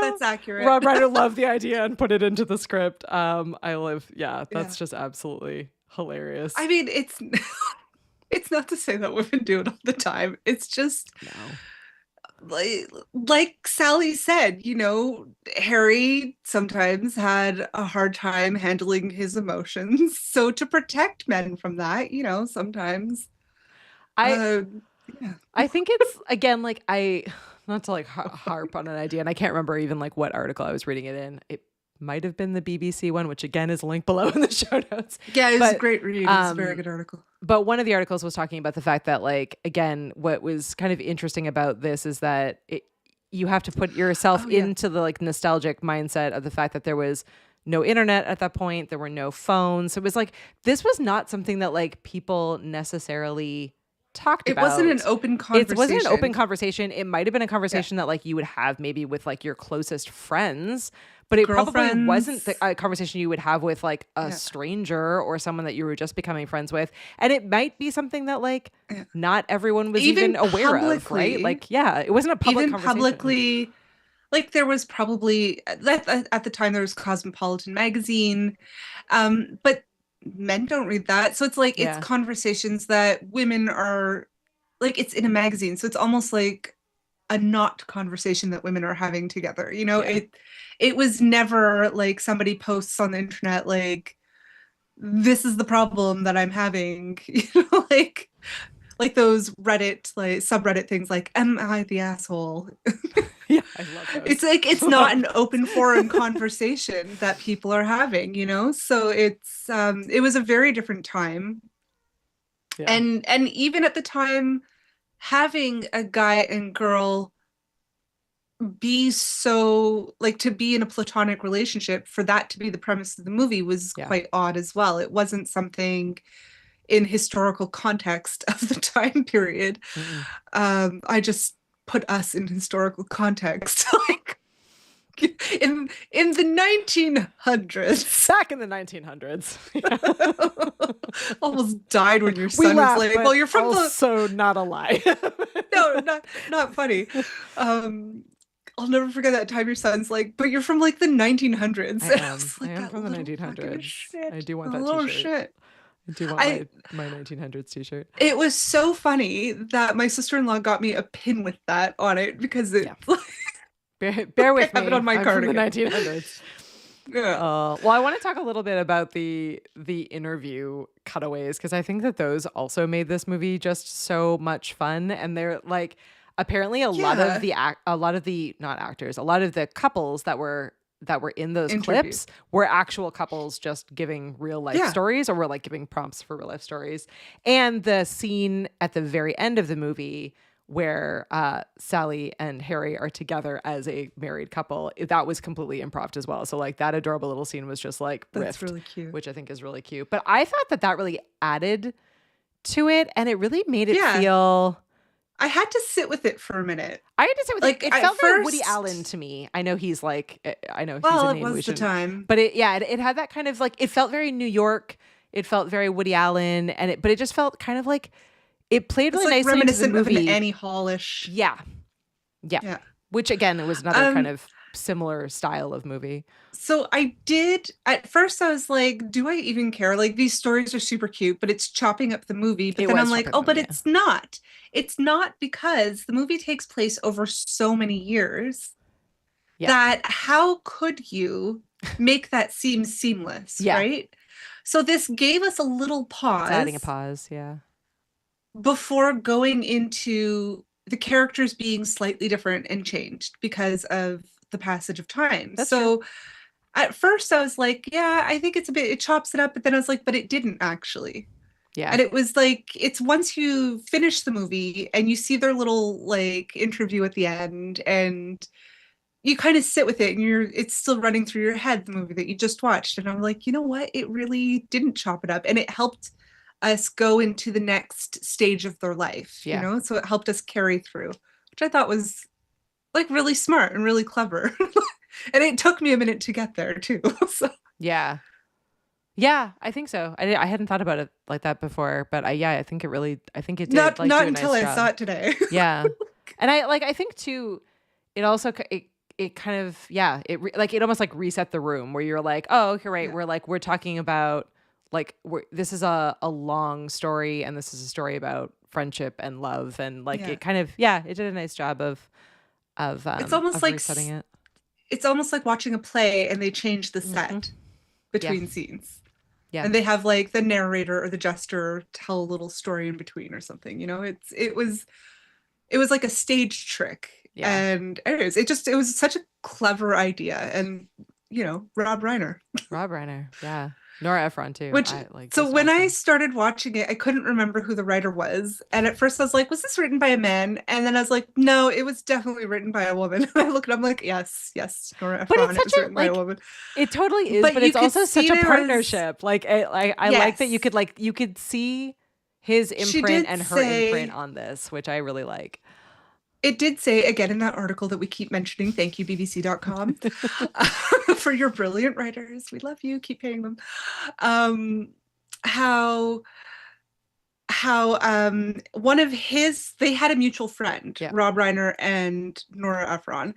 that's accurate. Rob Reiner loved the idea and put it into the script. That's just absolutely hilarious. I mean, it's not to say that women do it all the time. It's just like Sally said, Harry sometimes had a hard time handling his emotions. So to protect men from that, sometimes I think it's, again, like not to like harp on an idea, and I can't remember even like what article I was reading it in. It might have been the BBC one, which again is linked below in the show notes. Yeah, it was a great read. It was a very good article. But one of the articles was talking about the fact that, like, again, what was kind of interesting about this is that you have to put yourself into the like nostalgic mindset of the fact that there was no internet at that point. There were no phones. So it was like, this was not something that like people necessarily talked about. It wasn't an open conversation. It wasn't an open conversation. It might have been a conversation that like you would have maybe with like your closest friends, but it probably wasn't a conversation you would have with like a stranger or someone that you were just becoming friends with. And it might be something that like not everyone was even aware of, right? Like, it wasn't a public conversation. Publicly, like there was probably at the time there was Cosmopolitan magazine, but men don't read that. So it's like it's conversations that women are like, it's in a magazine. So it's almost like a not conversation that women are having together. It was never like somebody posts on the internet like, this is the problem that I'm having, like those Reddit, like subreddit things like, am I the asshole? Yeah, I love those. It's like, it's not an open forum conversation that people are having, so it's it was a very different time. And even at the time, having a guy and girl be so like, to be in a platonic relationship, for that to be the premise of the movie was quite odd as well. It wasn't something in historical context of the time period. I just put us in historical context, like in the 1900s. Back in the 1900s. Almost died when your son was like, well, you're from also not a lie. No, not funny. I'll never forget that time your son's like, but you're from like the 1900s. I am from the 1900s. I do want that t-shirt. Shit. do want my 1900s t-shirt. It was so funny that my sister-in-law got me a pin with that on it because it Bear with I have me. it on my I'm from the cardigan. 1900s. Yeah. Well, I want to talk a little bit about the interview cutaways because I think that those also made this movie just so much fun, and they're like apparently a lot of the not actors, a lot of the couples that were in those clips were actual couples just giving real life stories, or were like giving prompts for real life stories. And the scene at the very end of the movie where Sally and Harry are together as a married couple, that was completely improv as well. So like that adorable little scene was just like That's riffed, really cute. which I think is really cute. But I thought that really added to it, and it really made it feel. I had to sit with it for a minute. I had to sit with like, it. It felt very Woody Allen to me. I know he's like, I know he's a name. It was the time, but it had that kind of like, it felt very New York. It felt very Woody Allen, but it just felt kind of like. It played really nicely reminiscent into the movie. Of an Annie Hall-ish. Yeah. Which again, it was another kind of similar style of movie. So at first I was like, do I even care? Like these stories are super cute, but it's chopping up the movie. But then I'm like, it's not. It's not, because the movie takes place over so many years that how could you make that seem seamless, right? So this gave us a little pause. It's adding a pause, before going into the characters being slightly different and changed because of the passage of time. That's so true. At first I was like, I think it chops it up, but then I was like, but it didn't actually. Yeah. And it was like, it's once you finish the movie and you see their little like interview at the end and you kind of sit with it and it's still running through your head, the movie that you just watched. And I'm like, you know what? It really didn't chop it up, and it helped us go into the next stage of their life, so it helped us carry through, which I thought was like really smart and really clever. And it took me a minute to get there too. So I think so. I hadn't thought about it like that before, but I think it did not nice until I job. saw it today. And I think too, it also it kind of it almost like reset the room where you're like, oh, okay, right, we're talking about like this is a long story, and this is a story about friendship and love, and like it kind of it did a nice job of it's almost like resetting it. It's almost like watching a play and they change the set between scenes. And they have like the narrator or the jester tell a little story in between or something. It was like a stage trick. And anyways, it was such a clever idea. And Rob Reiner, Nora Ephron too. When I started watching it, I couldn't remember who the writer was. And at first I was like, was this written by a man? And then I was like, no, it was definitely written by a woman. And I looked and I'm like, yes, Nora Ephron. But it's written by a woman. It totally is, but it's also such a partnership. Like I like that you could see his imprint and her imprint on this, which I really like. It did say, again, in that article that we keep mentioning, thank you, BBC.com, for your brilliant writers. We love you. Keep paying them. How one of they had a mutual friend, Rob Reiner and Nora Ephron,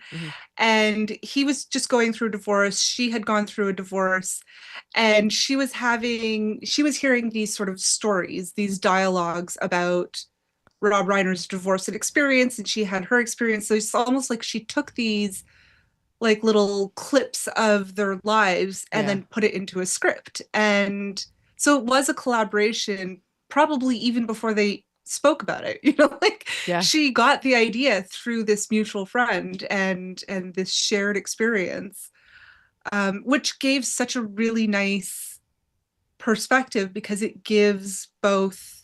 and he was just going through a divorce. She had gone through a divorce, and she was hearing these sort of stories, these dialogues about Rob Reiner's divorce and experience, and she had her experience. So it's almost like she took these like little clips of their lives and then put it into a script. And so it was a collaboration, probably even before they spoke about it, she got the idea through this mutual friend and this shared experience, which gave such a really nice perspective, because it gives both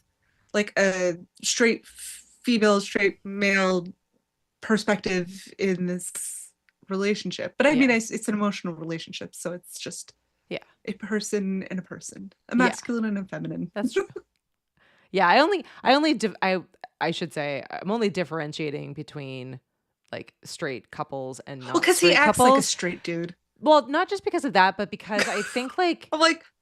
like a straight female, straight male perspective in this relationship. But I mean, it's an emotional relationship, so it's just a person and a person, a masculine and a feminine. That's true. I should say I'm only differentiating between like straight couples and not because he acts like a straight dude. Well, not just because of that, but because I think like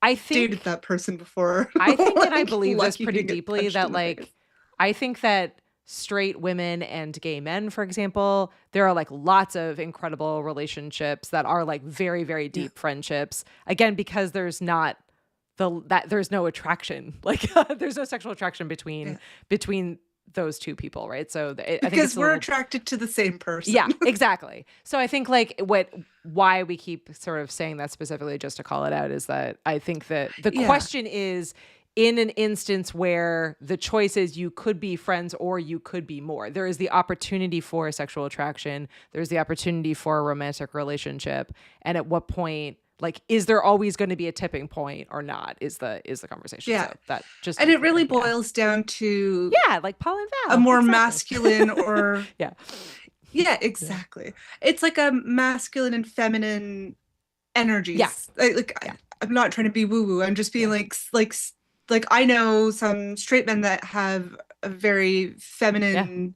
I dated that person before. I think and I believe this pretty deeply that like I think that straight women and gay men, for example, there are like lots of incredible relationships that are like very, very deep friendships. Again, because there's not that there's no attraction, like there's no sexual attraction between those two people, right? So I think Because it's we're attracted to the same person. yeah, exactly. So I think like why we keep sort of saying that specifically just to call it out is that I think that the question is, in an instance where the choice is you could be friends or you could be more, there is the opportunity for sexual attraction, there's the opportunity for a romantic relationship, and at what point, like, is there always going to be a tipping point or not, is the conversation. Yeah. So that just, and it really boils down to like Paul and Val, a more exactly. masculine or yeah, exactly. Yeah. It's like a masculine and feminine energies. I'm not trying to be woo woo. I'm just being like I know some straight men that have a very feminine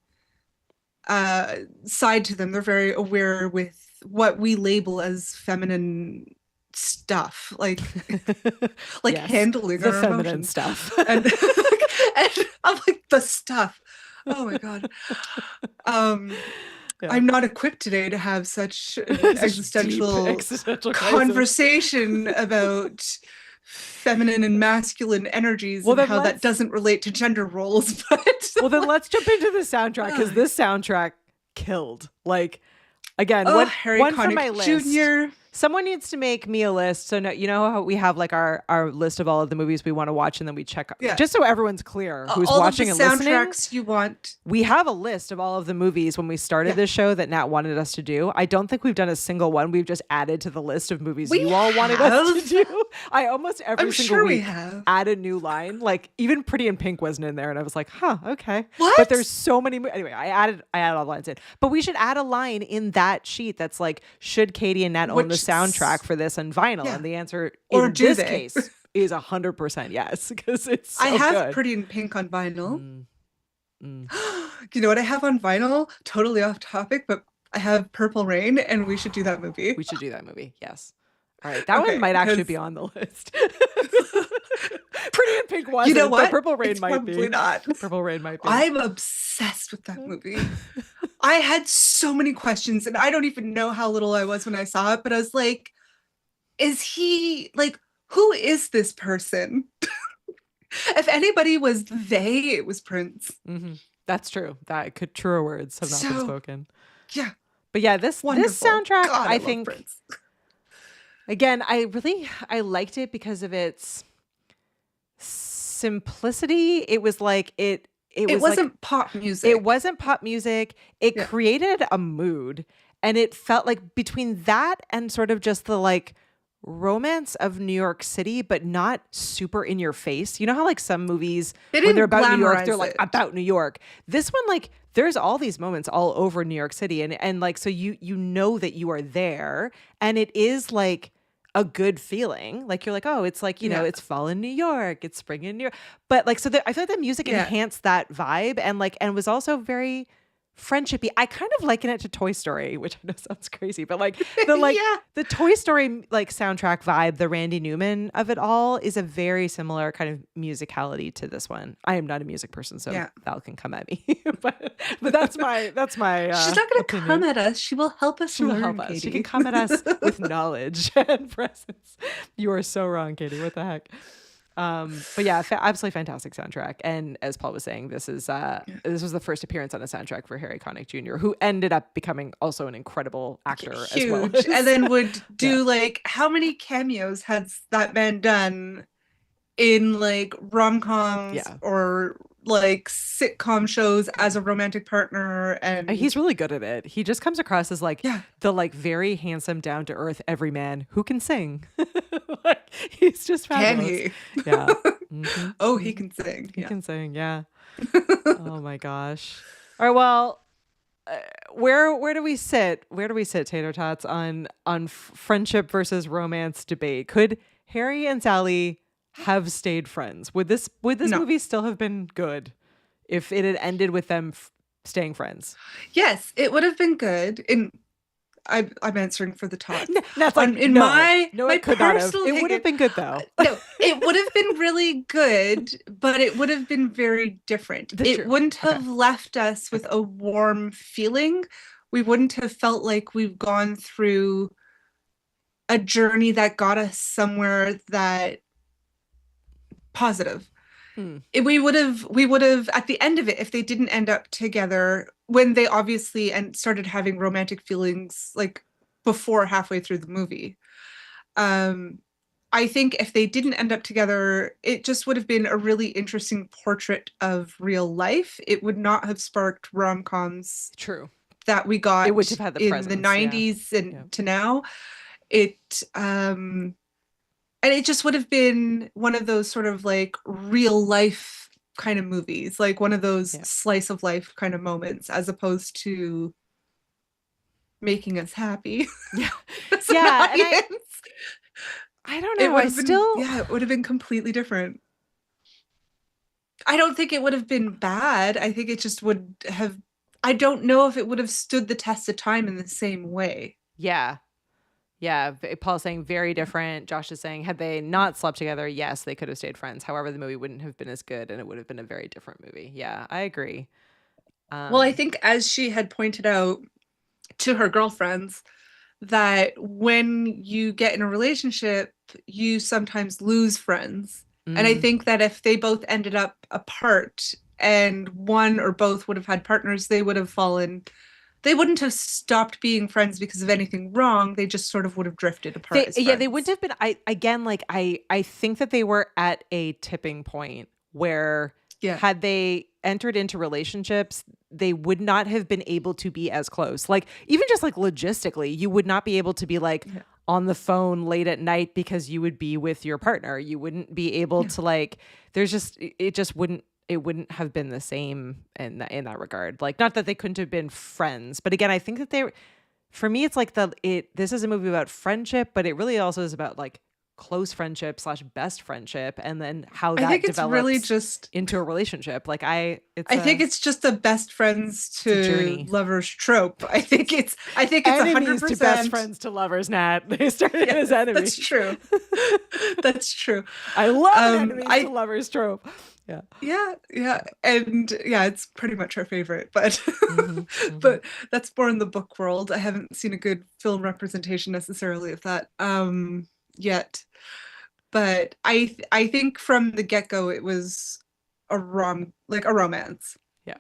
side to them. They're very aware with what we label as feminine stuff, like handling the our feminine emotions. stuff. and I'm like, the stuff. Oh my god. I'm not equipped today to have such an existential conversation about feminine and masculine energies and how that doesn't relate to gender roles. But well, then let's jump into the soundtrack, because this soundtrack killed. Like, again, one for my list. Jr. Someone needs to make me a list. So, no, you know how we have like our list of all of the movies we want to watch, and then we check, just so everyone's clear who's all watching of the and listening. Soundtracks you want. We have a list of all of the movies when we started this show that Nat wanted us to do. I don't think we've done a single one. We've just added to the list of movies you all wanted us to do. I almost every single week add a new line. Like even Pretty in Pink wasn't in there, and I was like, huh, okay. What? But there's so many. Anyway, I added all the lines in. But we should add a line in that sheet that's like, should Katie and Nat own the soundtrack for this on vinyl? And the answer in this case is 100% yes, because it's so I have good. Pretty in Pink on vinyl. You know what I have on vinyl? Totally off topic, but I have Purple Rain, and we should do that movie. We should do that movie. Yes. All right. That one might actually be on the list. Pretty in Pink wasn't, you know what? But Purple Rain might probably be. Not. Purple Rain might be. I'm obsessed with that movie. I had so many questions, and I don't even know how little I was when I saw it, but I was like, is he, like, who is this person? If anybody was they, it was Prince. That's true. That could, truer words have not been spoken. Yeah. But yeah, this soundtrack, God, I think, Prince. Again, I liked it because of its simplicity. It was like it wasn't like, pop music. It wasn't pop music. It created a mood, and it felt like between that and sort of just the like romance of New York City, but not super in your face. You know how like some movies when they're about New York, they're like about New York. This one, like, there's all these moments all over New York City, and like, so you know that you are there, and it is like a good feeling. Like you're like, oh, it's like, you know, it's fall in New York, it's spring in New York. But like, so I feel like the music enhanced that vibe, and was also very friendshipy. I kind of liken it to Toy Story, which I know sounds crazy, but like the Toy Story like soundtrack vibe, the Randy Newman of it all, is a very similar kind of musicality to this one. I am not a music person, so Val can come at me, but that's my she's not going to come at us. She will help us. She will help us. She can come at us with knowledge and presence. You are so wrong, Katie. What the heck? But yeah, absolutely fantastic soundtrack. And as Paul was saying, this was the first appearance on a soundtrack for Harry Connick Jr., who ended up becoming also an incredible actor as well. And then would do like, how many cameos has that man done in like rom-coms or like sitcom shows as a romantic partner? And he's really good at it. He just comes across as like the like very handsome, down to earth everyman who can sing. Like, he's just fabulous. Can he? Yeah. Oh, he can sing. He can sing. Yeah. Oh my gosh. All right. Well, where do we sit? Where do we sit, Tater Tots, on friendship versus romance debate? Could Harry and Sally have stayed friends? Would this movie still have been good if it had ended with them staying friends? Yes, it would have been good. I'm answering for the Tots. That's like my personal. It would have been good though. No, it would have been really good, but it would have been very different. It wouldn't have left us with a warm feeling. We wouldn't have felt like we've gone through a journey that got us somewhere that positive. Hmm. We would have at the end of it, if they didn't end up together, when they obviously and started having romantic feelings like before halfway through the movie. I think if they didn't end up together, it just would have been a really interesting portrait of real life. It would not have sparked rom-coms True. that we got It would have had the in presence, the 90s and Yeah. to now. It and it just would have been one of those sort of like real life kind of movies, like one of those Yeah. slice of life kind of moments, as opposed to making us happy. Yeah. as an Yeah, and audience. I don't It know. would I have been, still yeah, it would have been completely different. I don't think it would have been bad. I think it just would have, I don't know if it would have stood the test of time in the same way. Yeah. Yeah. Paul's saying very different. Josh is saying, had they not slept together, yes, they could have stayed friends. However, the movie wouldn't have been as good and it would have been a very different movie. Yeah, I agree. Well, I think as she had pointed out to her girlfriends, that when you get in a relationship, you sometimes lose friends. And I think that if they both ended up apart and one or both would have had partners, they would have wouldn't have stopped being friends because of anything wrong. They just sort of would have drifted apart. They wouldn't have been. I think that they were at a tipping point where had they entered into relationships, they would not have been able to be as close. Like even just like logistically, you would not be able to be like on the phone late at night because you would be with your partner. You wouldn't be able to like. It wouldn't have been the same in that regard. Like not that they couldn't have been friends, but again, I think that for me, it's like this is a movie about friendship, but it really also is about like close friendship / best friendship, and then how that develops really just into a relationship. Like I think it's just a best friends to lovers trope. I think it's enemies 100% to best friends to lovers. Nat, they started as enemies. That's true. That's true. I love enemies to lovers trope. Yeah, and it's pretty much our favorite, but but that's more in the book world. I haven't seen a good film representation necessarily of that yet, but I think from the get-go it was a romance. Yeah.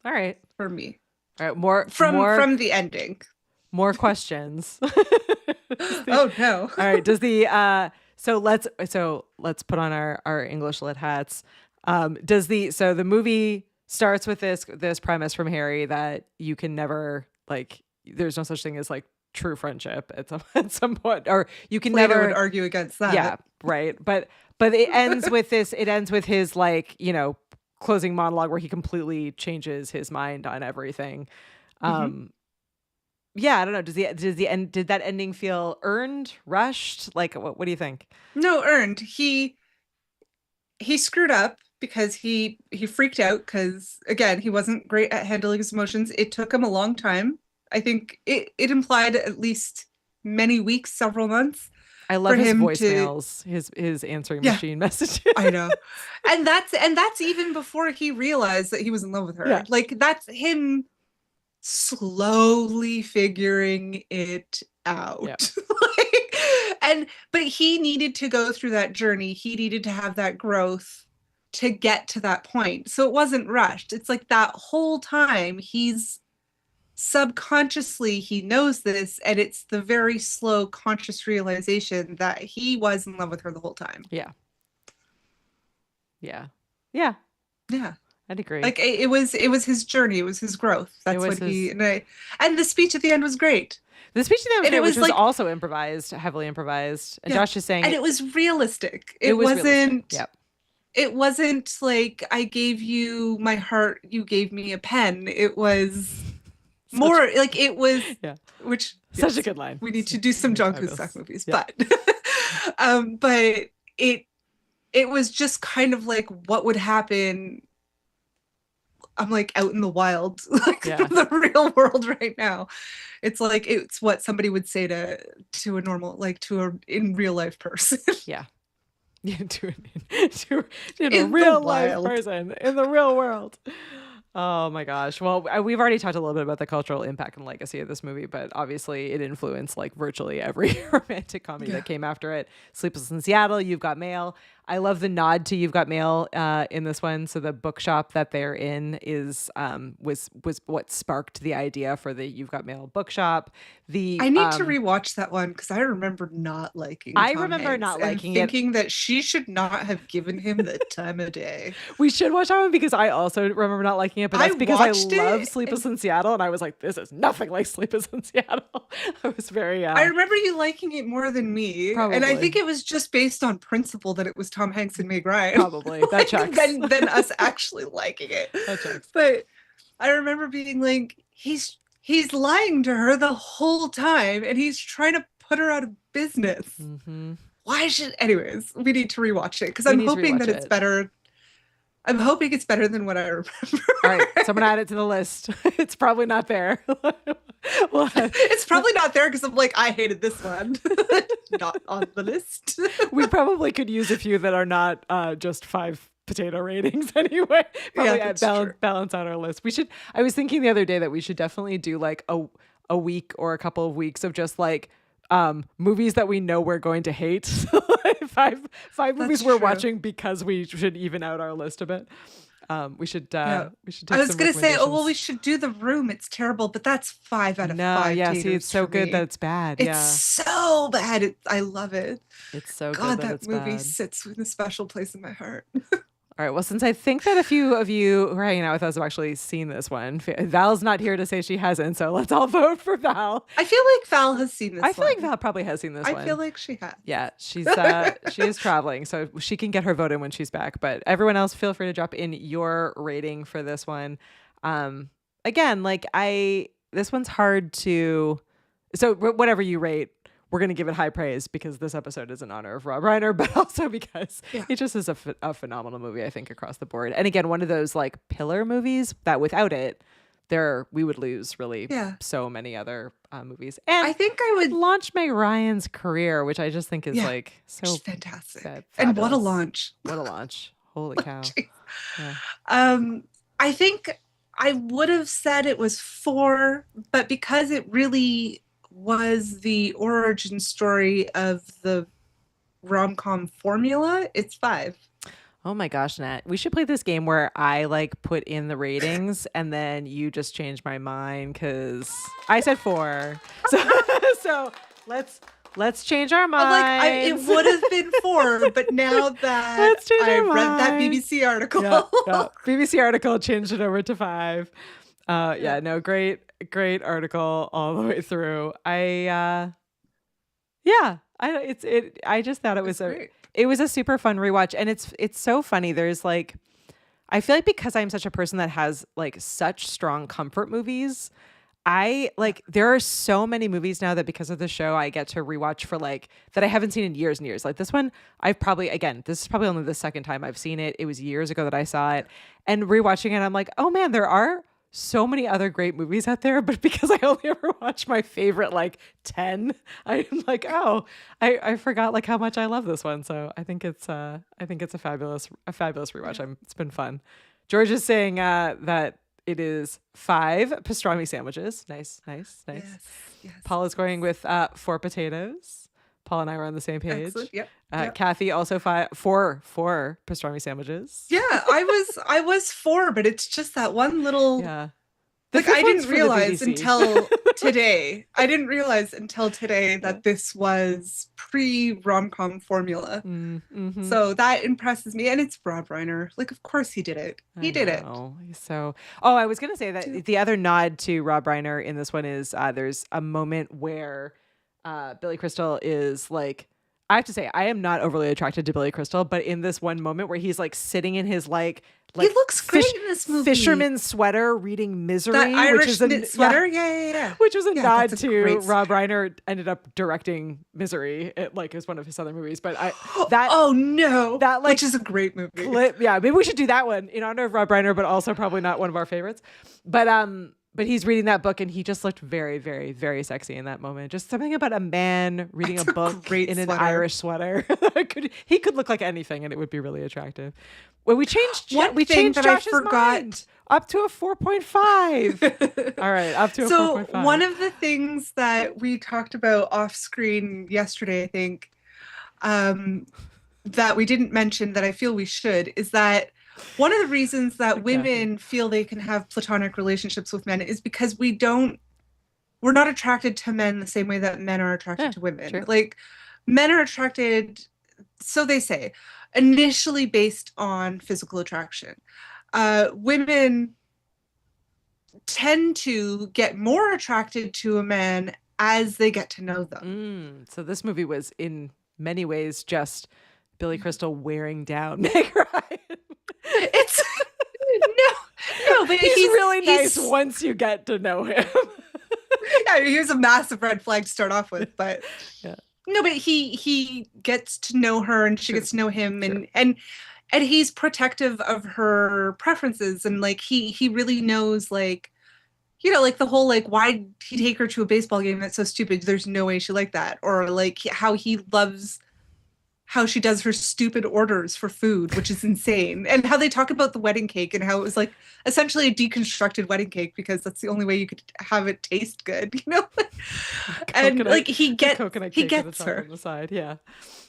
All right. For me. All right. More from the ending. More questions. Oh no. All right. Does the so let's put on our English lit hats. The movie starts with this premise from Harry that you can never like there's no such thing as like true friendship at some point, or you can Plato never would argue against that. Yeah, right. But it ends with this. It ends with his like closing monologue where he completely changes his mind on everything. Yeah, I don't know. Did that ending feel earned, rushed? Like what do you think? No, earned. He screwed up because he freaked out because again he wasn't great at handling his emotions. It took him a long time. I think it implied at least many weeks, several months. I love his voicemails, his answering machine messages. I know, and that's even before he realized that he was in love with her. Yeah. Like that's him slowly figuring it out. Yeah. But he needed to go through that journey. He needed to have that growth to get to that point. So it wasn't rushed. It's like that whole time he's subconsciously, he knows this, and it's the very slow conscious realization that he was in love with her the whole time. Yeah. I'd agree. Like it was his journey. It was his growth. That's what and the speech at the end was great. The speech at the end was like, also improvised, heavily improvised. And Josh is saying, and it was realistic. It wasn't. Realistic. Yep. It wasn't like I gave you my heart, you gave me a pen. It was more like it was. Yeah. Which such a good line. We need to do some John Cusack movies, but it was just kind of like what would happen. I'm like out in the wild, like the real world right now. It's like it's what somebody would say to a normal, like to a in real life person. Yeah, to a real life person in the real world. Oh my gosh. Well, we've already talked a little bit about the cultural impact and legacy of this movie, but obviously it influenced like virtually every romantic comedy that came after it. Sleepless in Seattle, You've Got Mail. I love the nod to You've Got Mail in this one. So the bookshop that they're in is was what sparked the idea for the You've Got Mail bookshop. I need to rewatch that one because I remember not liking I Tom remember Hanks not and liking it. thinking that she should not have given him the time of day. We should watch that one because I also remember not liking it, but that's because I love Sleepless in Seattle, and I was like, this is nothing like Sleepless in Seattle. I was very I remember you liking it more than me. Probably. And I think it was just based on principle that it was Tom Hanks and Meg Ryan. Probably. That checks. Than us actually liking it. That checks. But I remember being like, he's lying to her the whole time and he's trying to put her out of business. Mm-hmm. Why should anyways, we need to rewatch it because I'm hoping that it's better. I'm hoping it's better than what I remember. All right, someone add it to the list. It's probably not there. It's probably not there because I'm like, I hated this one. Not on the list. We probably could use a few that are not just 5 potato ratings anyway. Probably balance out our list. We should. I was thinking the other day that we should definitely do like a week or a couple of weeks of just like movies that we know we're going to hate. five movies we're watching because we should even out our list a bit. We should take I was gonna say, we should do The Room. It's terrible, but that's 5 out of 5. Yeah, see, it's so good that it's bad. It's so bad. I love it. It's so God, good that it's movie bad. sits with a special place in my heart. All right. Well, since I think that a few of you who are hanging out with us have actually seen this one, Val's not here to say she hasn't, so let's all vote for Val. I feel like Val has seen this. I feel like Val probably has seen this one. I feel like she has. Yeah, she is traveling, so she can get her vote in when she's back. But everyone else, feel free to drop in your rating for this one. Again, like this one's hard to. So whatever you rate, we're going to give it high praise because this episode is in honor of Rob Reiner, but also because it just is a phenomenal movie, I think, across the board. And again, one of those like pillar movies that without it, we would lose really so many other movies. And I think I would launch Meg Ryan's career, which I just think is like so fantastic. And what a launch. What a launch. Holy cow. I think I would have said it was 4, but because it really was the origin story of the rom-com formula, it's 5. Oh my gosh, Nat. We should play this game where I like put in the ratings and then you just change my mind because I said 4. So let's change our minds. It would have been 4, but now that I read that BBC article. BBC article changed it over to 5. Great article all the way through. I just thought it was a super fun rewatch, and it's so funny. There's like, I feel like because I'm such a person that has like such strong comfort movies, there are so many movies now that because of the show I get to rewatch for like that I haven't seen in years and years. Like this one, this is probably only the second time I've seen it. It was years ago that I saw it, and rewatching it, I'm like, oh man, there are so many other great movies out there, but because I only ever watch my favorite like 10, I'm like, I forgot like how much I love this one. So I think it's a fabulous rewatch. It's been fun. George is saying that it is 5 pastrami sandwiches. Nice. Yes. Paul is going with 4 potatoes. Paul and I were on the same page. Excellent. Yep. Kathy also four pastrami sandwiches. Yeah, I was 4, but it's just that one little. Yeah. Like I didn't realize until today. That this was pre-rom-com formula. Mm-hmm. So that impresses me, and it's Rob Reiner. Like, of course he did it. He did it. So, I was gonna say that the other nod to Rob Reiner in this one is there's a moment where Billy Crystal is like. I have to say, I am not overly attracted to Billy Crystal, but in this one moment where he's like sitting in his like he looks great in this movie. Fisherman sweater reading Misery, that Irish which is knit sweater, yeah. Which was a nod to Rob Reiner ended up directing Misery. It like is one of his other movies, but which is a great movie. Maybe we should do that one in honor of Rob Reiner, but also probably not one of our favorites. But he's reading that book and he just looked very, very, very sexy in that moment. Just something about a man reading a book in an Irish sweater. He could look like anything and it would be really attractive. Well, we changed Josh's mind up to a 4.5. All right, up to a 4.5. So one of the things that we talked about off screen yesterday, I think, that we didn't mention that I feel we should is that one of the reasons that Exactly. women feel they can have platonic relationships with men is because we're not attracted to men the same way that men are attracted Yeah, to women. true. Like men are attracted, so they say, initially based on physical attraction. Women tend to get more attracted to a man as they get to know them. So this movie was in many ways just Billy Crystal wearing down Meg Ryan. It's no, but he's really nice once you get to know him. Yeah, here's a massive red flag to start off with, but yeah. No, but he gets to know her and she gets to know him, and he's protective of her preferences, and like he really knows, like, you know, like the whole like why'd he take her to a baseball game? That's so stupid. There's no way she liked that. Or like how he loves how she does her stupid orders for food, which is insane. And how they talk about the wedding cake and how it was like essentially a deconstructed wedding cake because that's the only way you could have it taste good, you know? And like he gets her. On the side. Yeah.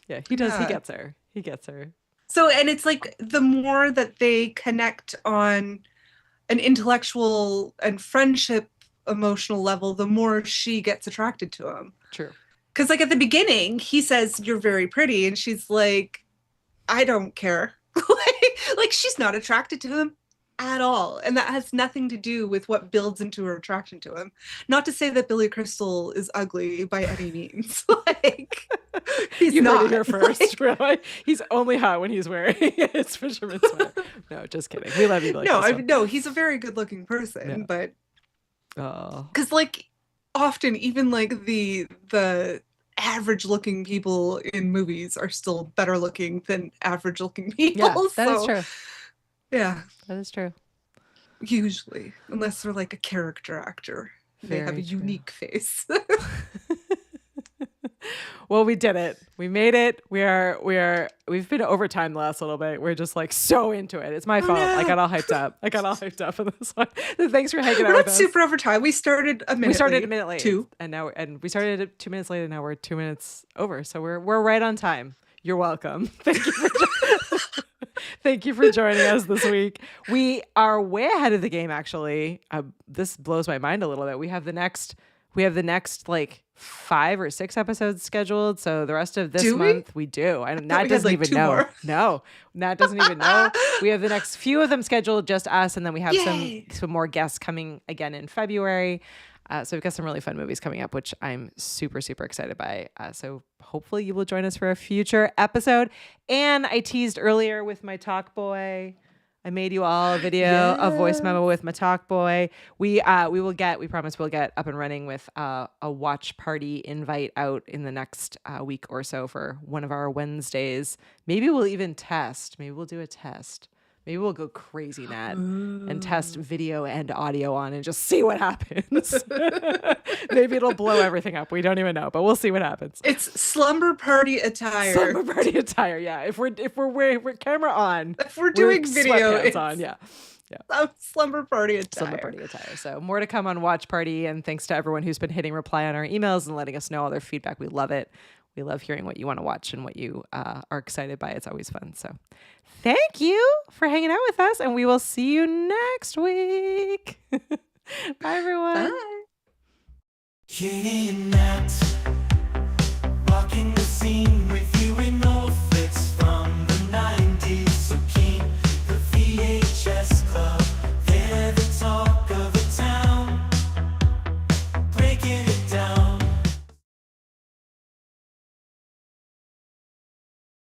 Yeah, he does. Yeah. He gets her. So, and it's like the more that they connect on an intellectual and friendship emotional level, the more she gets attracted to him. True. Because like at the beginning, he says, "You're very pretty." And she's like, "I don't care." Like she's not attracted to him at all. And that has nothing to do with what builds into her attraction to him. Not to say that Billy Crystal is ugly by any means. Like he's you not. Heard it here first, really. He's only hot when he's wearing his fisherman sweater. No, just kidding. We love you, Billy Crystal. No, he's a very good looking person, but because like often even like the average looking people in movies are still better looking than average looking people. Yeah, that is true. Yeah, that is true. Usually, unless they're like a character actor, they have a unique face. Well, we did it. We made it. We've been overtime the last little bit. We're just like so into it. It's my fault. No. I got all hyped up for this one. Thanks for hanging out with us. We're not super overtime. We started a minute late. Two. And we started 2 minutes late, and now we're 2 minutes over. So we're right on time. You're welcome. Thank you for joining us this week. We are way ahead of the game, actually. This blows my mind a little bit. We have the next like 5 or 6 episodes scheduled. So the rest of this month we do. And Nat doesn't even know. More. No, Nat doesn't even know. We have the next few of them scheduled, just us, and then we have some more guests coming again in February. So we've got some really fun movies coming up, which I'm super, super excited by. So hopefully you will join us for a future episode. And I teased earlier with my talk boy. I made you all a video, a voice memo with my talk boy. We promise we'll get up and running with a watch party invite out in the next week or so for one of our Wednesdays. Maybe we'll even test. Maybe we'll do a test. Maybe we'll go crazy, Nat, and test video and audio on and just see what happens. Maybe it'll blow everything up. We don't even know, but we'll see what happens. It's slumber party attire. Slumber party attire, yeah. If we're camera on, if we're doing video, it's on, yeah. Slumber party attire. Slumber party attire. So more to come on Watch Party, and thanks to everyone who's been hitting reply on our emails and letting us know all their feedback. We love it. We love hearing what you want to watch and what you are excited by. It's always fun. So thank you for hanging out with us, and we will see you next week. Bye, everyone. Bye. Kidnapped.